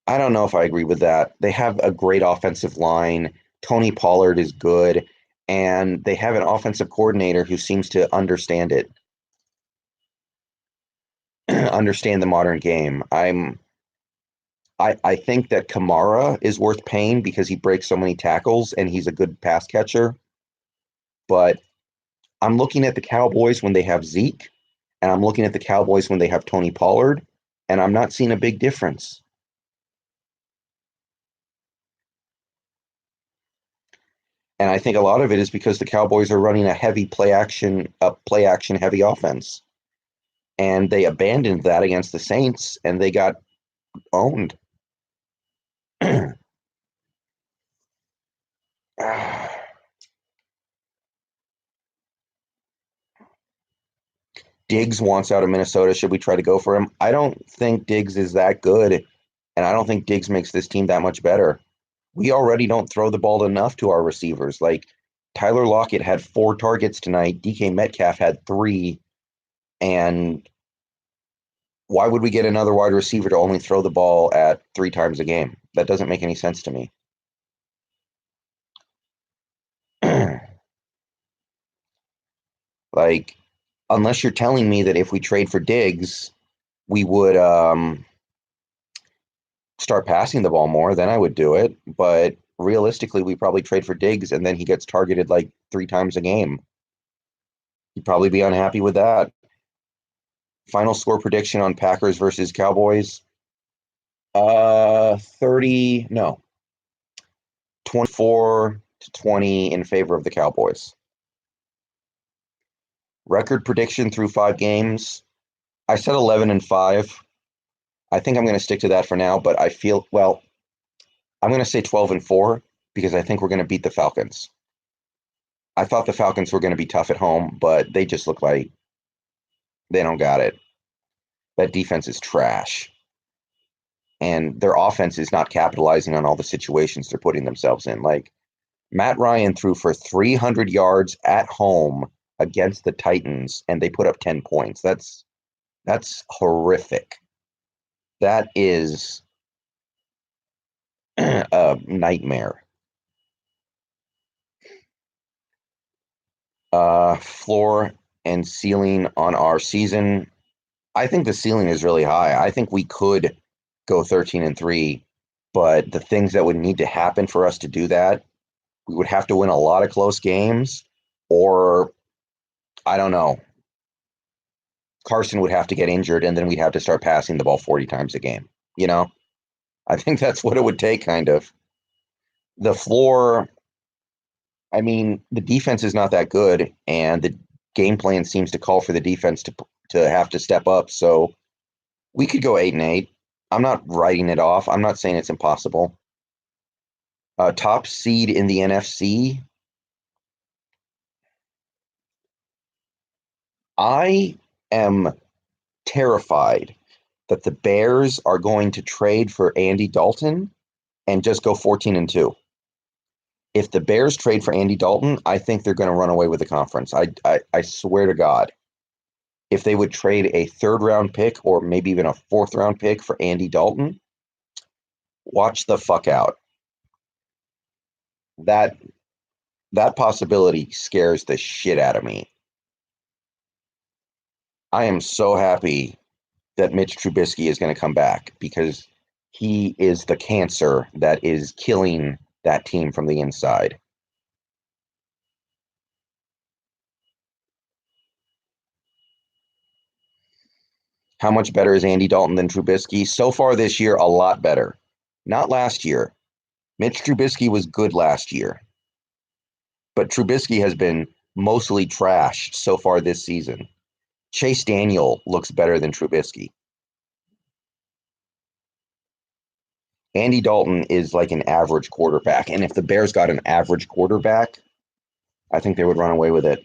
I don't know if I agree with that. They have a great offensive line. Tony Pollard is good, and they have an offensive coordinator who seems to understand it, understand the modern game. I think that Kamara is worth paying because he breaks so many tackles and he's a good pass catcher. But I'm looking at the Cowboys when they have Zeke, and I'm looking at the Cowboys when they have Tony Pollard, and I'm not seeing a big difference. And I think a lot of it is because the Cowboys are running a play action heavy offense. And they abandoned that against the Saints and they got owned. Diggs wants out of Minnesota. Should we try to go for him? I don't think Diggs is that good, and I don't think Diggs makes this team that much better. We already don't throw the ball enough to our receivers. Like Tyler Lockett had 4 targets tonight. DK Metcalf had 3. And why would we get another wide receiver to only throw the ball at 3 times a game? That doesn't make any sense to me. Like, unless you're telling me that if we trade for Diggs, we would start passing the ball more, then I would do it. But realistically, we probably trade for Diggs and then he gets targeted like 3 times a game. You'd probably be unhappy with that. Final score prediction on Packers versus Cowboys. 30, no, 24-20 in favor of the Cowboys. Record prediction through 5 games. I said 11-5. I think I'm going to stick to that for now, but I feel, well, I'm going to say 12-4 because I think we're going to beat the Falcons. I thought the Falcons were going to be tough at home, but they just look like they don't got it. That defense is trash. And their offense is not capitalizing on all the situations they're putting themselves in. Like Matt Ryan threw for 300 yards at home against the Titans, and they put up 10 points. That's horrific. That is a nightmare. Floor and ceiling on our season. I think the ceiling is really high. I think we could go 13-3, but the things that would need to happen for us to do that, we would have to win a lot of close games, or I don't know. Carson would have to get injured, and then we'd have to start passing the ball 40 times a game. You know, I think that's what it would take, kind of. The floor, I mean, the defense is not that good, and the game plan seems to call for the defense to have to step up. So we could go 8-8. I'm not writing it off. I'm not saying it's impossible. Top seed in the NFC. I am terrified that the Bears are going to trade for Andy Dalton and just go 14-2. If the Bears trade for Andy Dalton, I think they're going to run away with the conference. I swear to God. If they would trade a 3rd-round pick or maybe even a 4th-round pick for Andy Dalton, watch the fuck out. That possibility scares the shit out of me. I am so happy that Mitch Trubisky is going to come back because he is the cancer that is killing that team from the inside. How much better is Andy Dalton than Trubisky? So far this year, a lot better. Not last year. Mitch Trubisky was good last year. But Trubisky has been mostly trashed so far this season. Chase Daniel looks better than Trubisky. Andy Dalton is like an average quarterback. And if the Bears got an average quarterback, I think they would run away with it.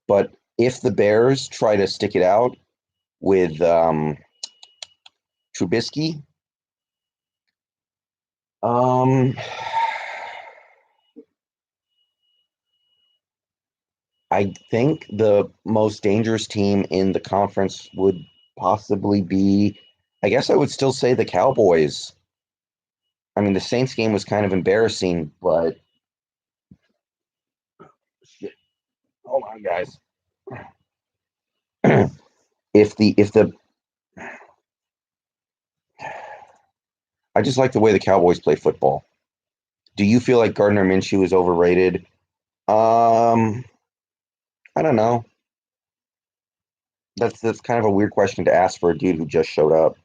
But if the Bears try to stick it out with Trubisky, um, I think the most dangerous team in the conference would possibly be, I guess I would still say the Cowboys. I mean, the Saints game was kind of embarrassing, but shit. Hold on, guys. if the I just like the way the Cowboys play football. Do you feel like Gardner Minshew is overrated? Um, I don't know. That's kind of a weird question to ask for a dude who just showed up.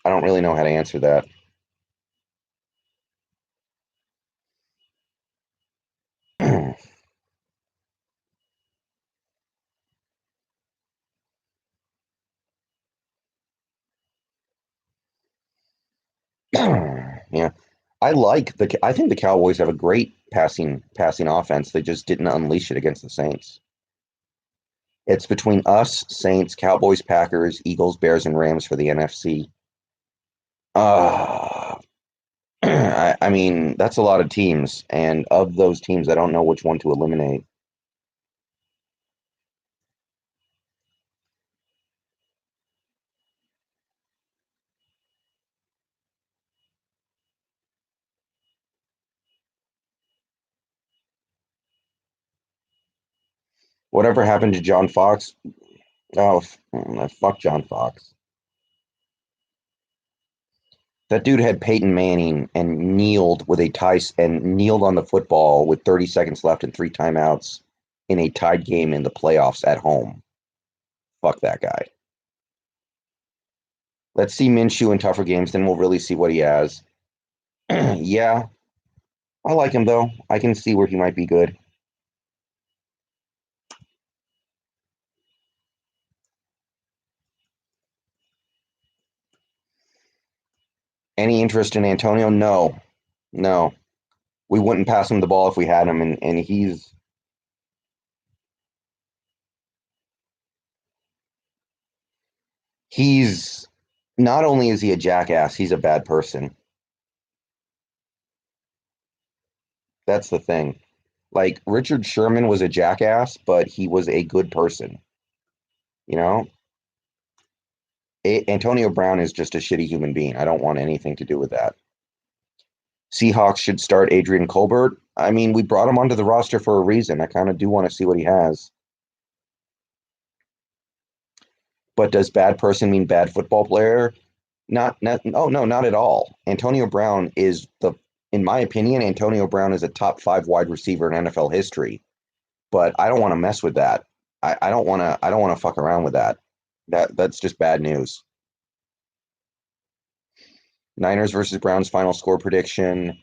I don't really know how to answer that. Yeah. I think the Cowboys have a great passing offense. They just didn't unleash it against the Saints. It's between us, Saints, Cowboys, Packers, Eagles, Bears, and Rams for the NFC. Uh, I mean, that's a lot of teams, and of those teams, I don't know which one to eliminate. Whatever happened to John Fox? Oh, fuck John Fox. That dude had Peyton Manning and kneeled on the football with 30 seconds left and three timeouts in a tied game in the playoffs at home. Fuck that guy. Let's see Minshew in tougher games, then we'll really see what he has. Yeah, I like him though. I can see where he might be good. Any interest in Antonio? No, no. We wouldn't pass him the ball if we had him, and he's not only is he a jackass, he's a bad person. That's the thing. Like Richard Sherman was a jackass, but he was a good person. You know, Antonio Brown is just a shitty human being. I don't want anything to do with that. Seahawks should start Adrian Colbert. I mean, we brought him onto the roster for a reason. I kind of do want to see what he has. But does bad person mean bad football player? Oh no, not at all. Antonio Brown is in my opinion, Antonio Brown is a top five wide receiver in NFL history. But I don't want to mess with that. I don't want to fuck around with that. That's just bad news. Niners versus Browns final score prediction.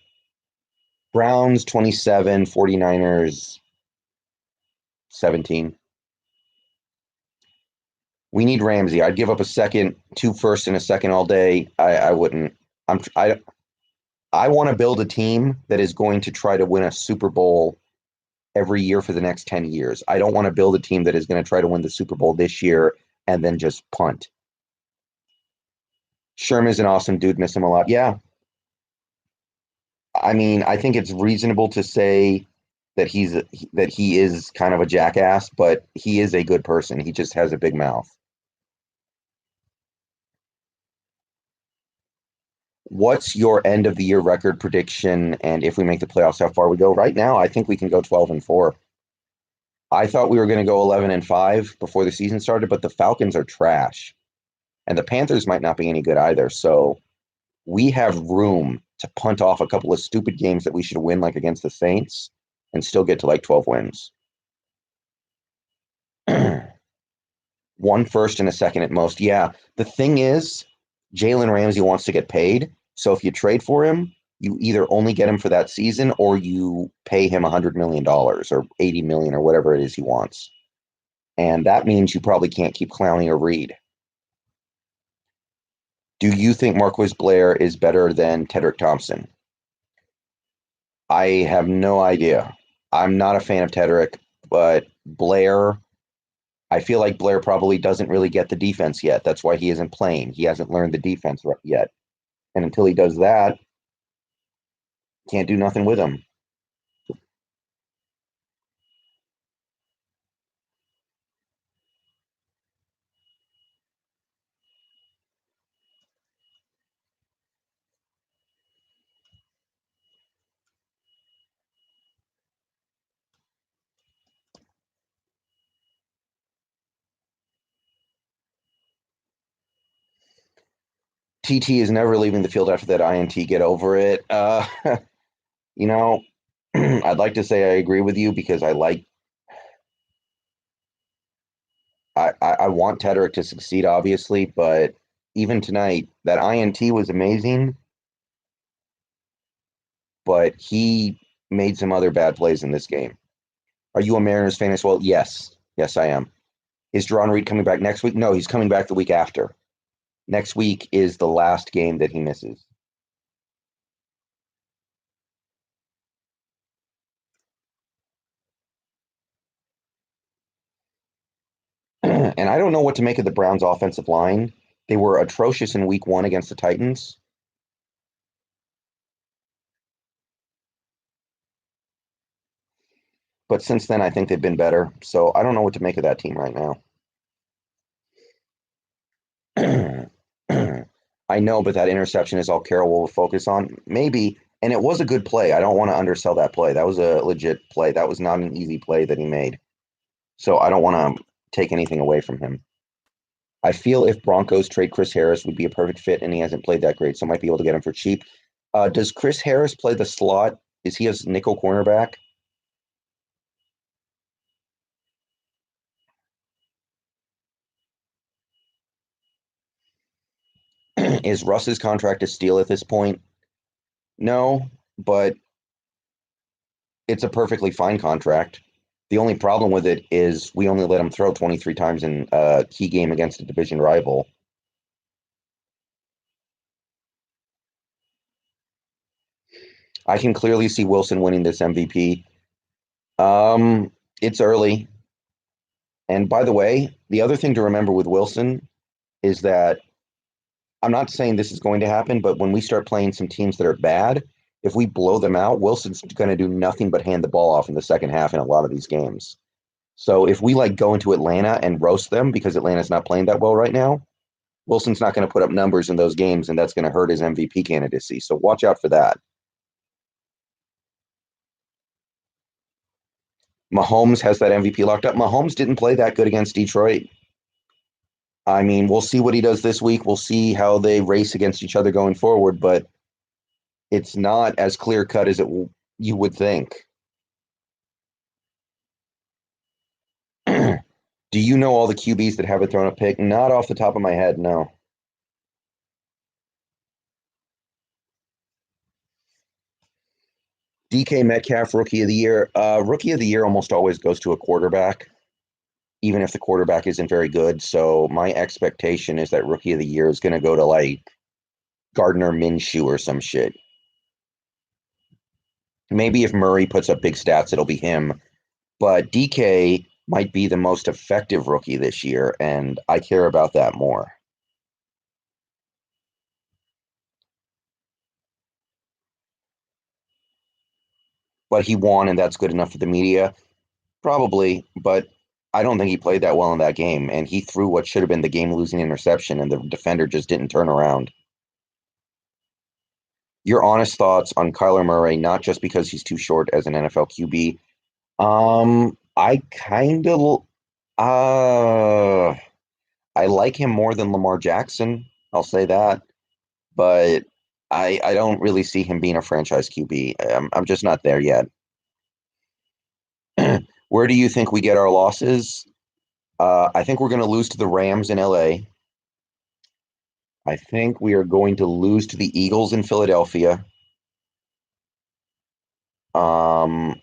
Browns 27, 49ers 17. We need Ramsey. I'd give up a second, two first and a second all day. I wouldn't. I want to build a team that is going to try to win a Super Bowl every year for the next 10 years. I don't want to build a team that is going to try to win the Super Bowl this year and then just punt. Sherman's an awesome dude. Miss him a lot. Yeah. I mean, I think it's reasonable to say that he is kind of a jackass, but he is a good person. He just has a big mouth. What's your end of the year record prediction? And if we make the playoffs, how far we go? Right now, I think we can go 12-4. I thought we were going to go 11-5 before the season started, but the Falcons are trash, and the Panthers might not be any good either. So we have room to punt off a couple of stupid games that we should win, like against the Saints, and still get to like 12 wins. One first and a second at most. Yeah. The thing is, Jalen Ramsey wants to get paid. So if you trade for him, you either only get him for that season or you pay him $100 million or 80 million or whatever it is he wants. And that means you probably can't keep Clowney or Reed. Do you think Marquise Blair is better than Tedrick Thompson? I have no idea. I'm not a fan of Tedrick, but Blair, I feel like Blair probably doesn't really get the defense yet. That's why he isn't playing. He hasn't learned the defense yet. And until he does that, can't do nothing with him. TT is never leaving the field after that INT. Get over it. You know, I'd like to say I agree with you because I want Tederick to succeed, obviously, but even tonight, that INT was amazing, but he made some other bad plays in this game. Are you a Mariners fan as well? Yes. Yes, I am. Is Jerron Reed coming back next week? No, he's coming back the week after. Next week is the last game that he misses. And I don't know what to make of the Browns' offensive line. They were atrocious in week one against the Titans. But since then, I think they've been better. So I don't know what to make of that team right now. I know, but that interception is all Carroll will focus on. Maybe, and it was a good play. I don't want to undersell that play. That was a legit play. That was not an easy play that he made. So I don't want to take anything away from him. I feel if Broncos trade Chris Harris would be a perfect fit, and he hasn't played that great, so might be able to get him for cheap. Does Chris Harris play the slot? Is he a nickel cornerback? Is Russ's contract a steal at this point? No, but it's a perfectly fine contract. The only problem with it is we only let him throw 23 times in a key game against a division rival. I can clearly see Wilson winning this MVP. It's early. And by the way, the other thing to remember with Wilson is that I'm not saying this is going to happen, but when we start playing some teams that are bad, if we blow them out, Wilson's going to do nothing but hand the ball off in the second half in a lot of these games. So if we like go into Atlanta and roast them because Atlanta's not playing that well right now, Wilson's not going to put up numbers in those games, and that's going to hurt his MVP candidacy. So watch out for that. Mahomes has that MVP locked up. Mahomes didn't play that good against Detroit. I mean, we'll see what he does this week. We'll see how they race against each other going forward, but it's not as clear cut as you would think. Do you know all the QBs that haven't thrown a pick? Not off the top of my head, no. DK Metcalf, Rookie of the Year. Rookie of the Year almost always goes to a quarterback, even if the quarterback isn't very good. So my expectation is that Rookie of the Year is going to go to like Gardner Minshew or some shit. Maybe if Murray puts up big stats, it'll be him. But DK might be the most effective rookie this year, and I care about that more. But he won, and that's good enough for the media. Probably, but I don't think he played that well in that game, and he threw what should have been the game-losing interception, and the defender just didn't turn around. Your honest thoughts on Kyler Murray, not just because he's too short as an NFL QB. I kind of, uh, I like him more than Lamar Jackson. I'll say that, but I don't really see him being a franchise QB. I'm just not there yet. Where do you think we get our losses? I think we're going to lose to the Rams in LA. I think we are going to lose to the Eagles in Philadelphia. Um,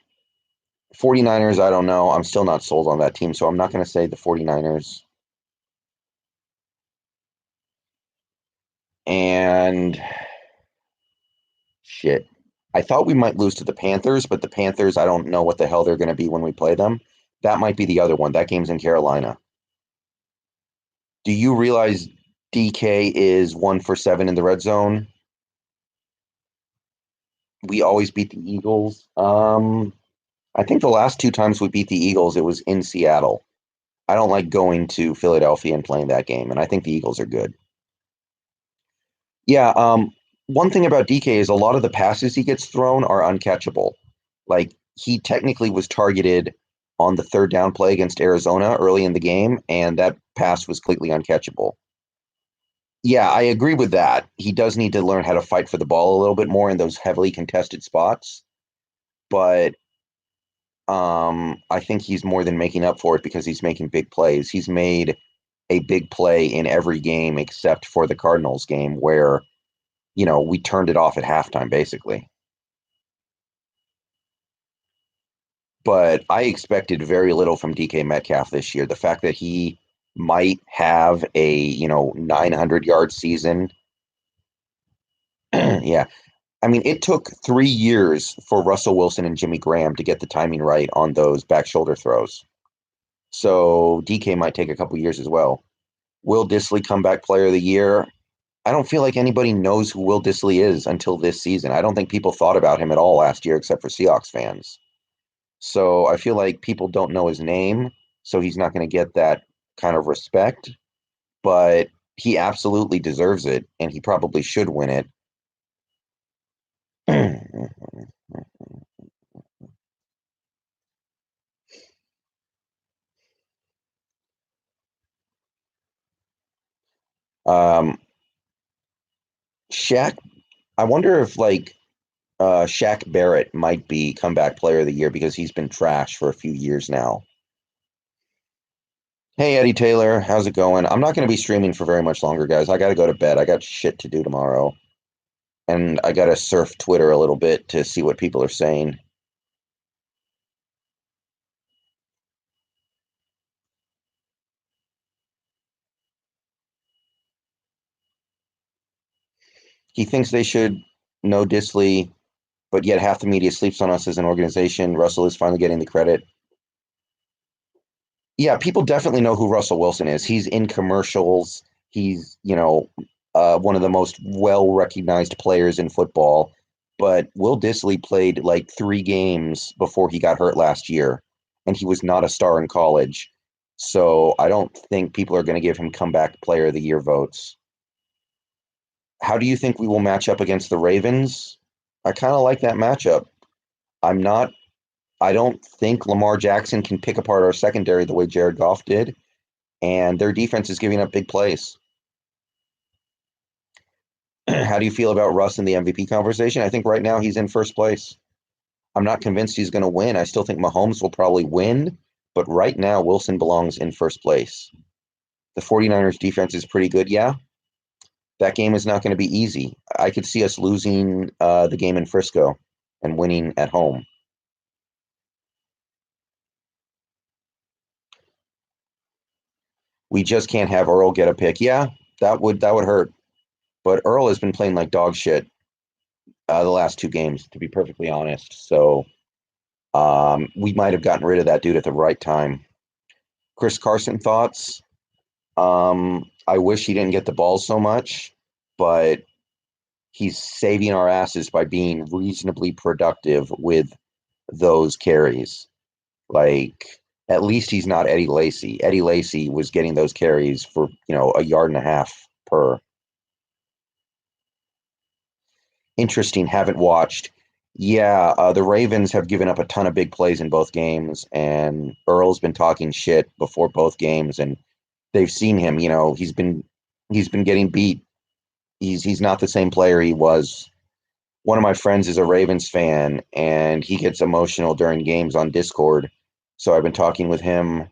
49ers, I don't know. I'm still not sold on that team, so I'm not going to say the 49ers. And shit. I thought we might lose to the Panthers, but the Panthers, I don't know what the hell they're going to be when we play them. That might be the other one. That game's in Carolina. Do you realize DK is 1 for 7 in the red zone? We always beat the Eagles. I think the last two times we beat the Eagles, it was in Seattle. I don't like going to Philadelphia and playing that game, and I think the Eagles are good. Yeah, one thing about DK is a lot of the passes he gets thrown are uncatchable. Like he technically was targeted on the third down play against Arizona early in the game, and that pass was completely uncatchable. Yeah, I agree with that. He does need to learn how to fight for the ball a little bit more in those heavily contested spots. But I think he's more than making up for it because he's making big plays. He's made a big play in every game except for the Cardinals game where, we turned it off at halftime, basically. But I expected very little from DK Metcalf this year. The fact that he might have a, 900-yard season. Yeah. I mean, it took 3 years for Russell Wilson and Jimmy Graham to get the timing right on those back shoulder throws. So DK might take a couple years as well. Will Dissly comeback player of the year? I don't feel like anybody knows who Will Dissly is until this season. I don't think people thought about him at all last year except for Seahawks fans. So I feel like people don't know his name, so he's not going to get that kind of respect. But he absolutely deserves it, and he probably should win it. um, Shaq, I wonder if Shaq Barrett might be comeback player of the year because he's been trash for a few years now. Hey Eddie Taylor, how's it going? I'm not going to be streaming for very much longer, guys. I got to go to bed. I got shit to do tomorrow, and I got to surf Twitter a little bit to see what people are saying. He thinks they should know Disley, but yet half the media sleeps on us as an organization. Russell is finally getting the credit. Yeah, people definitely know who Russell Wilson is. He's in commercials. He's, one of the most well recognized players in football. But Will Dissly played like 3 games before he got hurt last year, and he was not a star in college. So I don't think people are going to give him comeback player of the year votes. How do you think we will match up against the Ravens? I kind of like that matchup. I'm not I don't think Lamar Jackson can pick apart our secondary the way Jared Goff did, and their defense is giving up big plays. How do you feel about Russ in the MVP conversation? I think right now he's in first place. I'm not convinced he's going to win. I still think Mahomes will probably win, but right now Wilson belongs in first place. The 49ers defense is pretty good. Yeah, that game is not going to be easy. I could see us losing the game in Frisco and winning at home. We just can't have Earl get a pick. Yeah, that would hurt. But Earl has been playing like dog shit the last 2 games, to be perfectly honest. So we might have gotten rid of that dude at the right time. Chris Carson thoughts. I wish he didn't get the ball so much, but he's saving our asses by being reasonably productive with those carries. Like, at least he's not Eddie Lacy. Eddie Lacy was getting those carries for, a yard and a half per. Interesting. Haven't watched. Yeah, the Ravens have given up a ton of big plays in both games, and Earl's been talking shit before both games, and they've seen him. He's been getting beat. He's not the same player he was. One of my friends is a Ravens fan, and he gets emotional during games on Discord. So I've been talking with him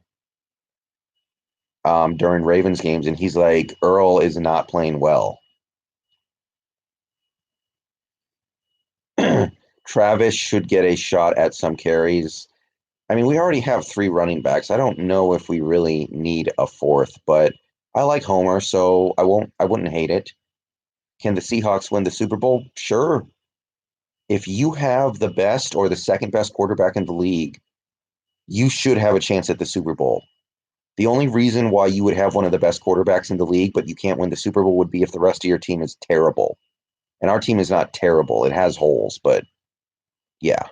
during Ravens games, and he's like, Earl is not playing well. Travis should get a shot at some carries. I mean, we already have 3 running backs. I don't know if we really need a fourth, but I like Homer, so I wouldn't hate it. Can the Seahawks win the Super Bowl? Sure. If you have the best or the second best quarterback in the league, you should have a chance at the Super Bowl. The only reason why you would have one of the best quarterbacks in the league, but you can't win the Super Bowl would be if the rest of your team is terrible. And our team is not terrible. It has holes, but yeah.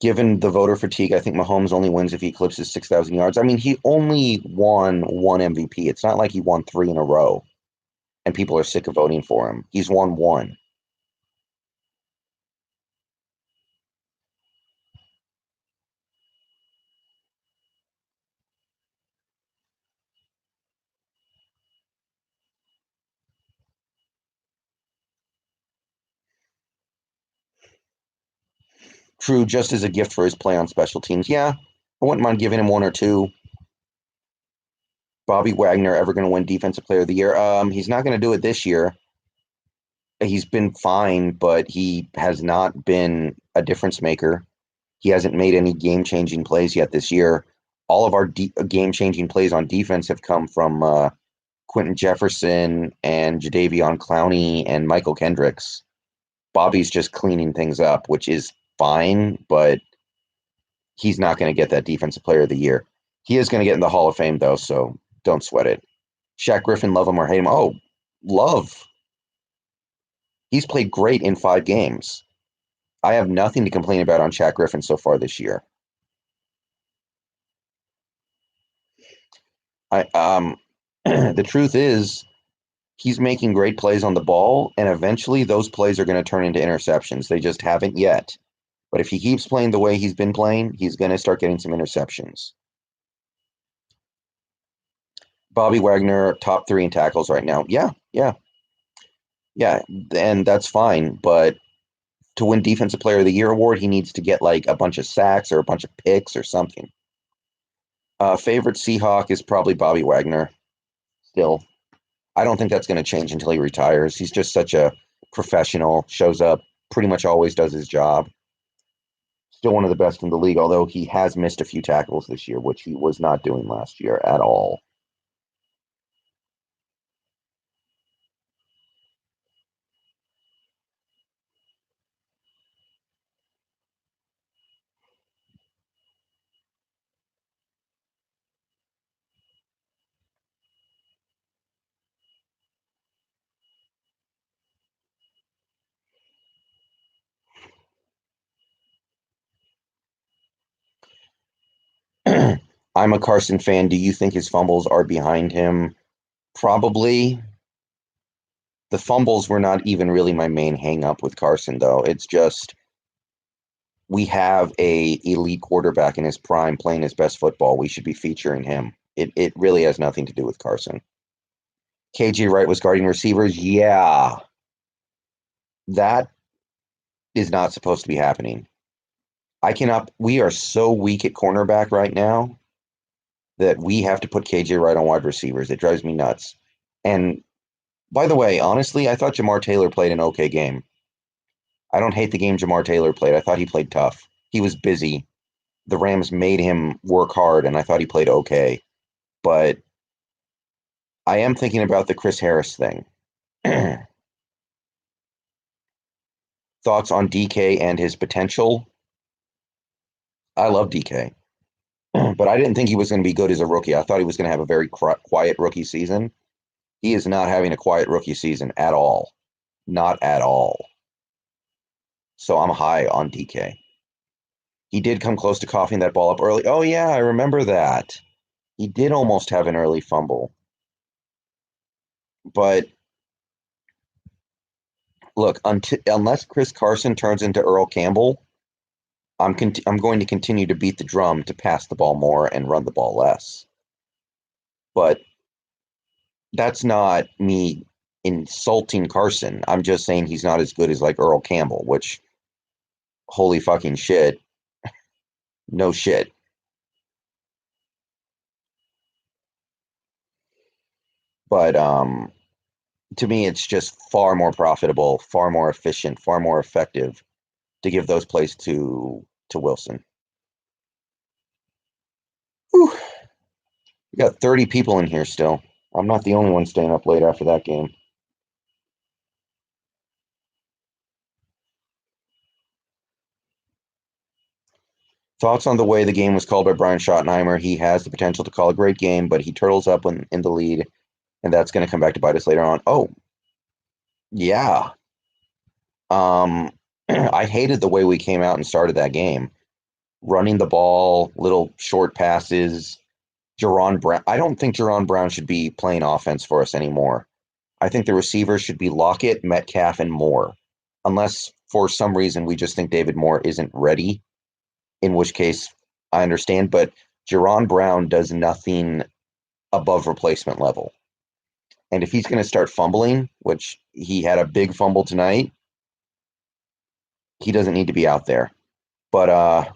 Given the voter fatigue, I think Mahomes only wins if he eclipses 6,000 yards. I mean, he only won one MVP. It's not like he won three in a row and people are sick of voting for him. He's won one. True, just as a gift for his play on special teams. Yeah, I wouldn't mind giving him one or two. Bobby Wagner ever going to win Defensive Player of the Year? He's not going to do it this year. He's been fine, but he has not been a difference maker. He hasn't made any game-changing plays yet this year. All of our game-changing plays on defense have come from Quentin Jefferson and Jadeveon Clowney and Michael Kendricks. Bobby's just cleaning things up, which is fine, but he's not going to get that Defensive Player of the Year. He is going to get in the Hall of Fame, though, so don't sweat it. Shaq Griffin, love him or hate him. Oh, love. He's played great in 5 games. I have nothing to complain about on Shaq Griffin so far this year. The truth is, he's making great plays on the ball, and eventually those plays are going to turn into interceptions. They just haven't yet. But if he keeps playing the way he's been playing, he's going to start getting some interceptions. Bobby Wagner, top 3 in tackles right now. Yeah, and that's fine. But to win Defensive Player of the Year award, he needs to get like a bunch of sacks or a bunch of picks or something. Favorite Seahawk is probably Bobby Wagner. Still, I don't think that's going to change until he retires. He's just such a professional. Shows up, pretty much always does his job. Still one of the best in the league, although he has missed a few tackles this year, which he was not doing last year at all. I'm a Carson fan. Do you think his fumbles are behind him? Probably. The fumbles were not even really my main hang up with Carson, though. It's just we have a elite quarterback in his prime playing his best football. We should be featuring him. It really has nothing to do with Carson. KJ Wright was guarding receivers. Yeah, that is not supposed to be happening. I cannot. We are so weak at cornerback right now that we have to put KJ Wright on wide receivers. It drives me nuts. And by the way, honestly, I thought Jamar Taylor played an okay game. I don't hate the game Jamar Taylor played. I thought he played tough. He was busy. The Rams made him work hard, and I thought he played okay. But I am thinking about the Chris Harris thing. Thoughts on DK and his potential? I love DK, but I didn't think he was going to be good as a rookie. I thought he was going to have a very quiet rookie season. He is not having a quiet rookie season at all. Not at all. So I'm high on DK. He did come close to coughing that ball up early. Oh, yeah, I remember that. He did almost have an early fumble. But look, unless Chris Carson turns into Earl Campbell, I'm going to continue to beat the drum to pass the ball more and run the ball less. But that's not me insulting Carson. I'm just saying he's not as good as like Earl Campbell, which holy fucking shit. No shit. But to me it's just far more profitable, far more efficient, far more effective to give those plays to Wilson. Whew. We got 30 people in here still. I'm not the only one staying up late after that game. Thoughts on the way the game was called by Brian Schottenheimer? He has the potential to call a great game, but he turtles up when in the lead, and that's going to come back to bite us later on. Oh, yeah. Um, I hated the way we came out and started that game. running the ball, little short passes. Jaron Brown. I don't think Jaron Brown should be playing offense for us anymore. I think the receivers should be Lockett, Metcalf, and Moore, unless for some reason we just think David Moore isn't ready, in which case I understand. But Jaron Brown does nothing above replacement level. And if he's going to start fumbling, which he had a big fumble tonight, he doesn't need to be out there. But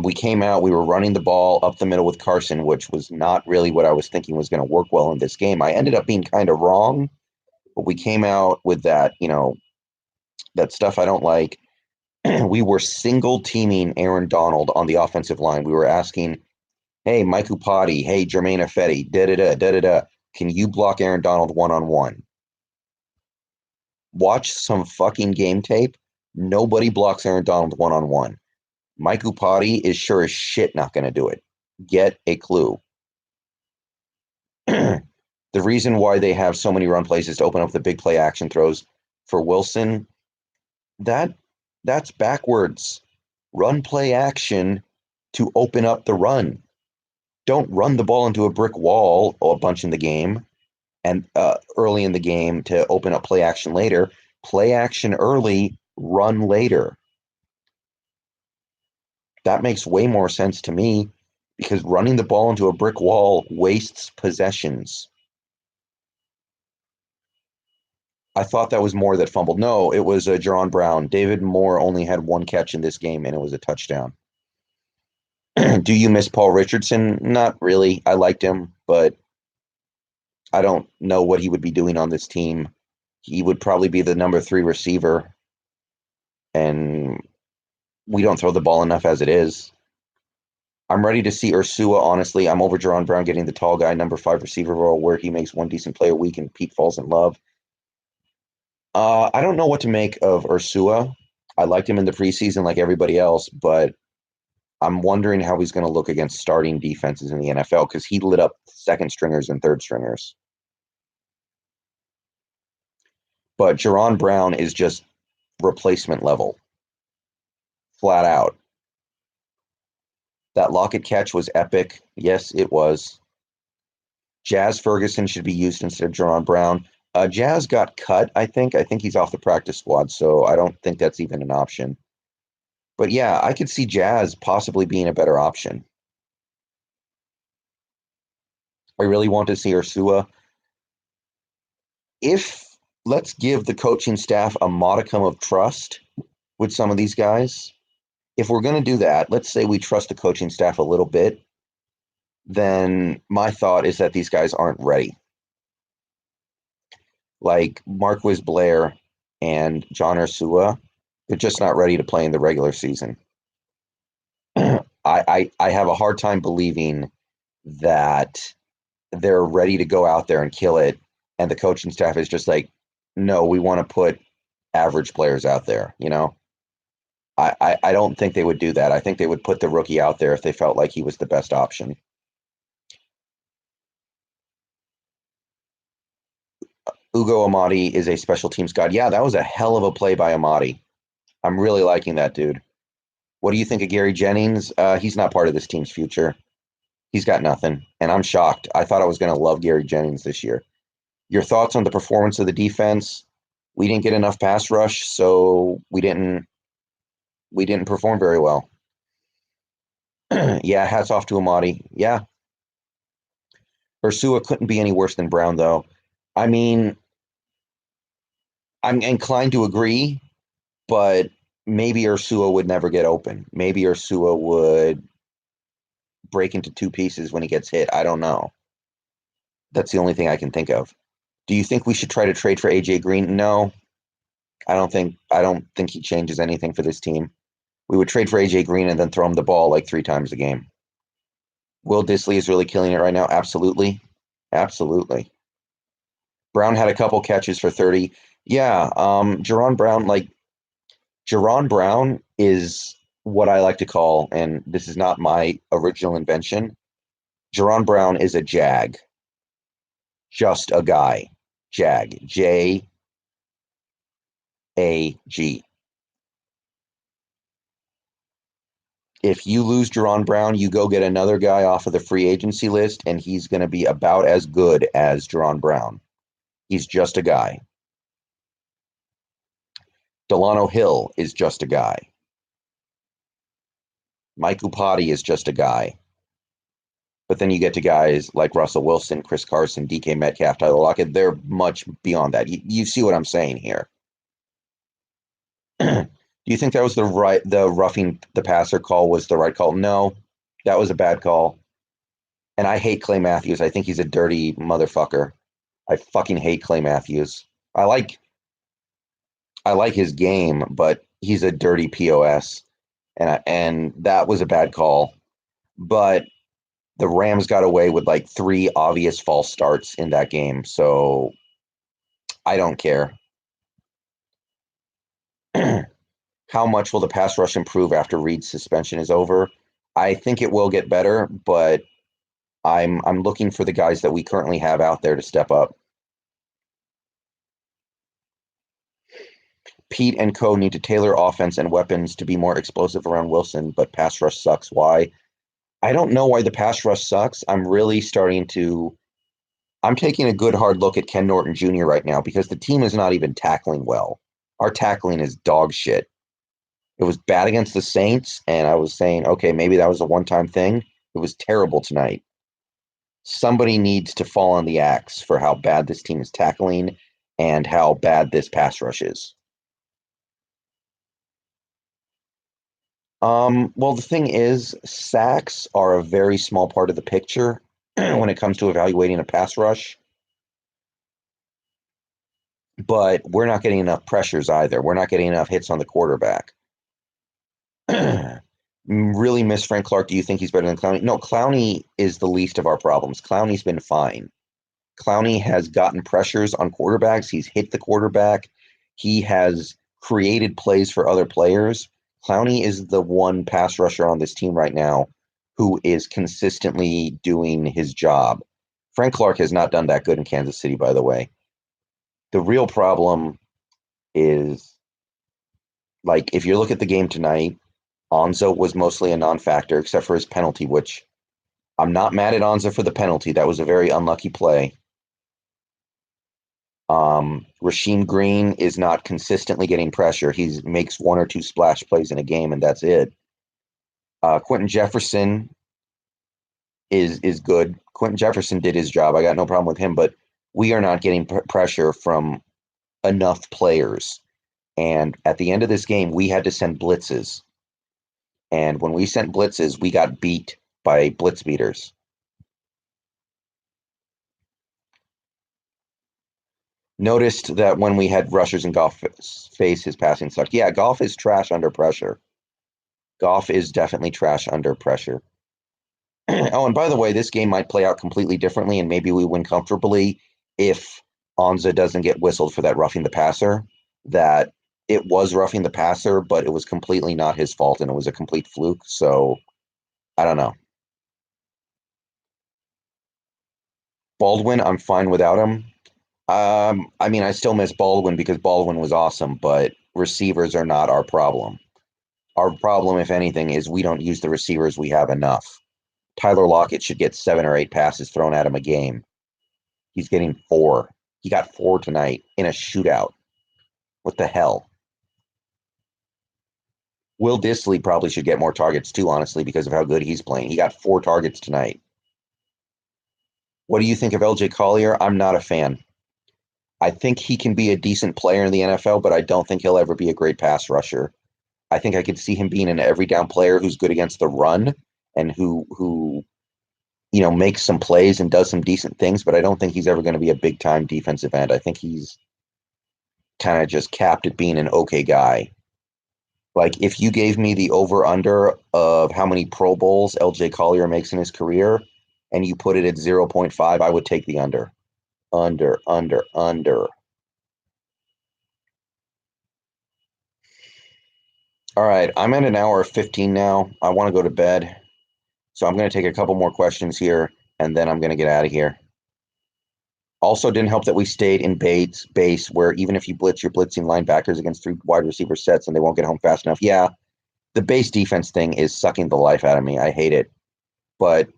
we came out, we were running the ball up the middle with Carson, which was not really what I was thinking was going to work well in this game. I ended up being kind of wrong, but we came out with that, that stuff I don't like. We were single teaming Aaron Donald on the offensive line. We were asking, hey, Mike Upati, hey, Jermaine Ifedi, da-da-da, da-da-da. Can you block Aaron Donald one-on-one? Watch some fucking game tape. Nobody blocks Aaron Donald one-on-one. Mike Upati is sure as shit not going to do it. Get a clue. The reason why they have so many run plays is to open up the big play action throws for Wilson. That's backwards. Run play action to open up the run. Don't run the ball into a brick wall a bunch in the game and early in the game to open up play action later. Play action early, run later. That makes way more sense to me because running the ball into a brick wall wastes possessions. I thought that was Moore that fumbled. No, it was Jaron Brown. David Moore only had one catch in this game, and it was a touchdown. Do you miss Paul Richardson? Not really. I liked him, but I don't know what he would be doing on this team. He would probably be the number 3 receiver, and we don't throw the ball enough as it is. I'm ready to see Ursua, honestly. I'm over Jaron Brown getting the tall guy, number 5 receiver role where he makes one decent play a week and Pete falls in love. I don't know what to make of Ursua. I liked him in the preseason like everybody else, but I'm wondering how he's going to look against starting defenses in the NFL because he lit up second stringers and third stringers. But Jaron Brown is just replacement level, flat out. That Lockett catch was epic. Yes, it was. Jazz Ferguson should be used instead of Jaron Brown. Jazz got cut, I think. I think he's off the practice squad, so I don't think that's even an option. But yeah, I could see Jazz possibly being a better option. I really want to see Ursua. If let's give the coaching staff a modicum of trust with some of these guys. If we're going to do that, let's say we trust the coaching staff a little bit, then my thought is that these guys aren't ready. Like Marquise Blair and John Ursua, they're just not ready to play in the regular season. I have a hard time believing that they're ready to go out there and kill it, and the coaching staff is just like, no, we want to put average players out there, I don't think they would do that. I think they would put the rookie out there if they felt like he was the best option. Ugo Amadi is a special teams god. Yeah, that was a hell of a play by Amadi. I'm really liking that dude. What do you think of Gary Jennings? He's not part of this team's future. He's got nothing, and I'm shocked. I thought I was going to love Gary Jennings this year. Your thoughts on the performance of the defense? We didn't get enough pass rush, so we didn't perform very well. Yeah, hats off to Amadi. Yeah. Ursua couldn't be any worse than Brown, though. I mean, I'm inclined to agree, but maybe Ursua would never get open. Maybe Ursua would break into 2 pieces when he gets hit. I don't know. That's the only thing I can think of. Do you think we should try to trade for AJ Green? No. I don't think he changes anything for this team. We would trade for AJ Green and then throw him the ball like 3 times a game. Will Dissly is really killing it right now. Absolutely. Absolutely. Brown had a couple catches for 30. Yeah, Jaron Brown is what I like to call, and this is not my original invention. Jaron Brown is a jag. Just a guy. Jag. A-G. If you lose Jaron Brown, you go get another guy off of the free agency list, and he's going to be about as good as Jaron Brown. He's just a guy. Delano Hill is just a guy. Mike Upati is just a guy. But then you get to guys like Russell Wilson, Chris Carson, DK Metcalf, Tyler Lockett. They're much beyond that. You see what I'm saying here. Do you think that was the roughing the passer call was the right call? No, that was a bad call. And I hate Clay Matthews. I think he's a dirty motherfucker. I fucking hate Clay Matthews. I like his game, but he's a dirty POS. And that was a bad call. But the Rams got away with like 3 obvious false starts in that game. So I don't care. How much will the pass rush improve after Reed's suspension is over? I think it will get better, but I'm looking for the guys that we currently have out there to step up. Pete and co need to tailor offense and weapons to be more explosive around Wilson, but pass rush sucks. Why? I don't know why the pass rush sucks. I'm taking a good hard look at Ken Norton Jr. right now because the team is not even tackling well. Our tackling is dog shit. It was bad against the Saints, and I was saying, okay, maybe that was a one-time thing. It was terrible tonight. Somebody needs to fall on the axe for how bad this team is tackling and how bad this pass rush is. Well, the thing is, sacks are a very small part of the picture when it comes to evaluating a pass rush. But we're not getting enough pressures either. We're not getting enough hits on the quarterback. Really miss Frank Clark. Do you think he's better than Clowney? No, Clowney is the least of our problems. Clowney's been fine. Clowney has gotten pressures on quarterbacks. He's hit the quarterback. He has created plays for other players. Clowney is the one pass rusher on this team right now who is consistently doing his job. Frank Clark has not done that good in Kansas City, by the way. The real problem is, like, if you look at the game tonight, Onzo was mostly a non-factor except for his penalty, which I'm not mad at Onzo for the penalty. That was a very unlucky play. Rasheem Green is not consistently getting pressure. He makes 1 or 2 splash plays in a game, and that's it. Quentin Jefferson is good. Quentin Jefferson did his job. I got no problem with him, but we are not getting pressure from enough players. And at the end of this game, we had to send blitzes. And when we sent blitzes, we got beat by blitz beaters. Noticed that when we had rushers in Goff face, his passing sucked. Yeah, Goff is trash under pressure. Goff is definitely trash under pressure. Oh, and by the way, this game might play out completely differently, and maybe we win comfortably if Onza doesn't get whistled for that roughing the passer. That it was roughing the passer, but it was completely not his fault, and it was a complete fluke. So, I don't know. Baldwin, I'm fine without him. I mean, I still miss Baldwin because Baldwin was awesome, but receivers are not our problem. Our problem, if anything, is we don't use the receivers we have enough. Tyler Lockett should get 7 or 8 passes thrown at him a game. He's getting 4. He got 4 tonight in a shootout. What the hell? Will Dissly probably should get more targets too, honestly, because of how good he's playing. He got 4 targets tonight. What do you think of LJ Collier? I'm not a fan. I think he can be a decent player in the NFL, but I don't think he'll ever be a great pass rusher. I think I could see him being an every down player who's good against the run and who makes some plays and does some decent things, but I don't think he's ever going to be a big time defensive end. I think he's kind of just capped at being an okay guy. Like, if you gave me the over under of how many Pro Bowls LJ Collier makes in his career and you put it at 0.5, I would take the under. Under. All right, I'm at an hour 15 now. I want to go to bed. So I'm going to take a couple more questions here, and then I'm going to get out of here. Also, didn't help that we stayed in base, where even if you blitz, you're blitzing linebackers against 3 wide receiver sets, and they won't get home fast enough. Yeah, the base defense thing is sucking the life out of me. I hate it, but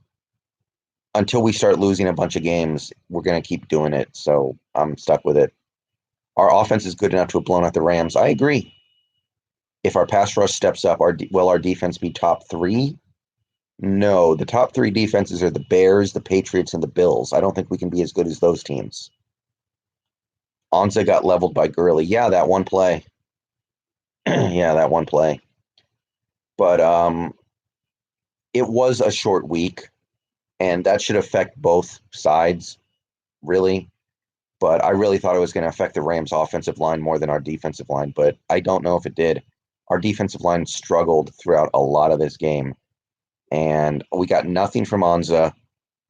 until we start losing a bunch of games, we're gonna keep doing it. So I'm stuck with it. Our offense is good enough to have blown out the Rams. I agree. If our pass rush steps up, will our defense be top three? No, the top three defenses are the Bears, the Patriots, and the Bills. I don't think we can be as good as those teams. Anza got leveled by Gurley. Yeah, that one play. Yeah, that one play. But it was a short week, and that should affect both sides, really. But I really thought it was going to affect the Rams' offensive line more than our defensive line, but I don't know if it did. Our defensive line struggled throughout a lot of this game, and we got nothing from Anza.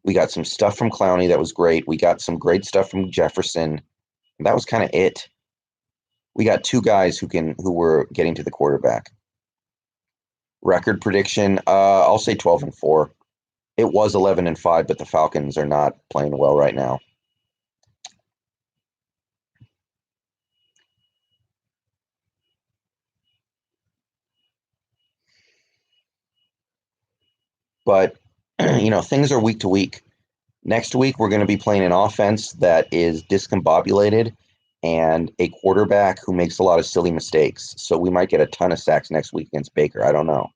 We got some stuff from Clowney that was great. We got some great stuff from Jefferson. And that was kind of it. We got 2 guys who were getting to the quarterback. Record prediction, I'll say 12-4. It was 11-5, but the Falcons are not playing well right now. But things are week to week. Next week, we're going to be playing an offense that is discombobulated and a quarterback who makes a lot of silly mistakes. So we might get a ton of sacks next week against Baker. I don't know.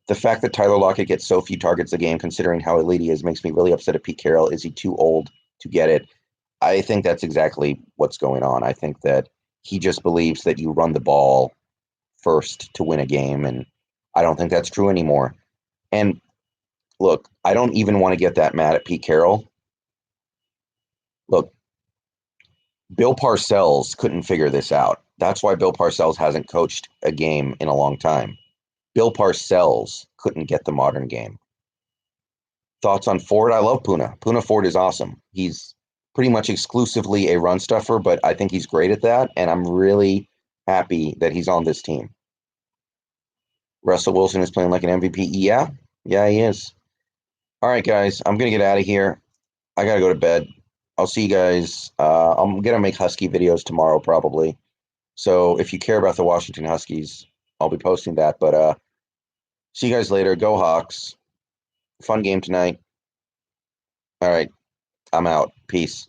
The fact that Tyler Lockett gets so few targets a game, considering how elite he is, makes me really upset at Pete Carroll. Is he too old to get it? I think that's exactly what's going on. I think that he just believes that you run the ball first to win a game, and I don't think that's true anymore. And look, I don't even want to get that mad at Pete Carroll. Look, Bill Parcells couldn't figure this out. That's why Bill Parcells hasn't coached a game in a long time. Bill Parcells couldn't get the modern game. Thoughts on Ford? I love Puna. Puna Ford is awesome. He's pretty much exclusively a run stuffer, but I think he's great at that, and I'm really happy that he's on this team. Russell Wilson is playing like an MVP. Yeah, he is. All right, guys, I'm going to get out of here. I got to go to bed. I'll see you guys. I'm going to make Husky videos tomorrow probably. So if you care about the Washington Huskies, I'll be posting that. But see you guys later. Go Hawks. Fun game tonight. All right, I'm out. Peace.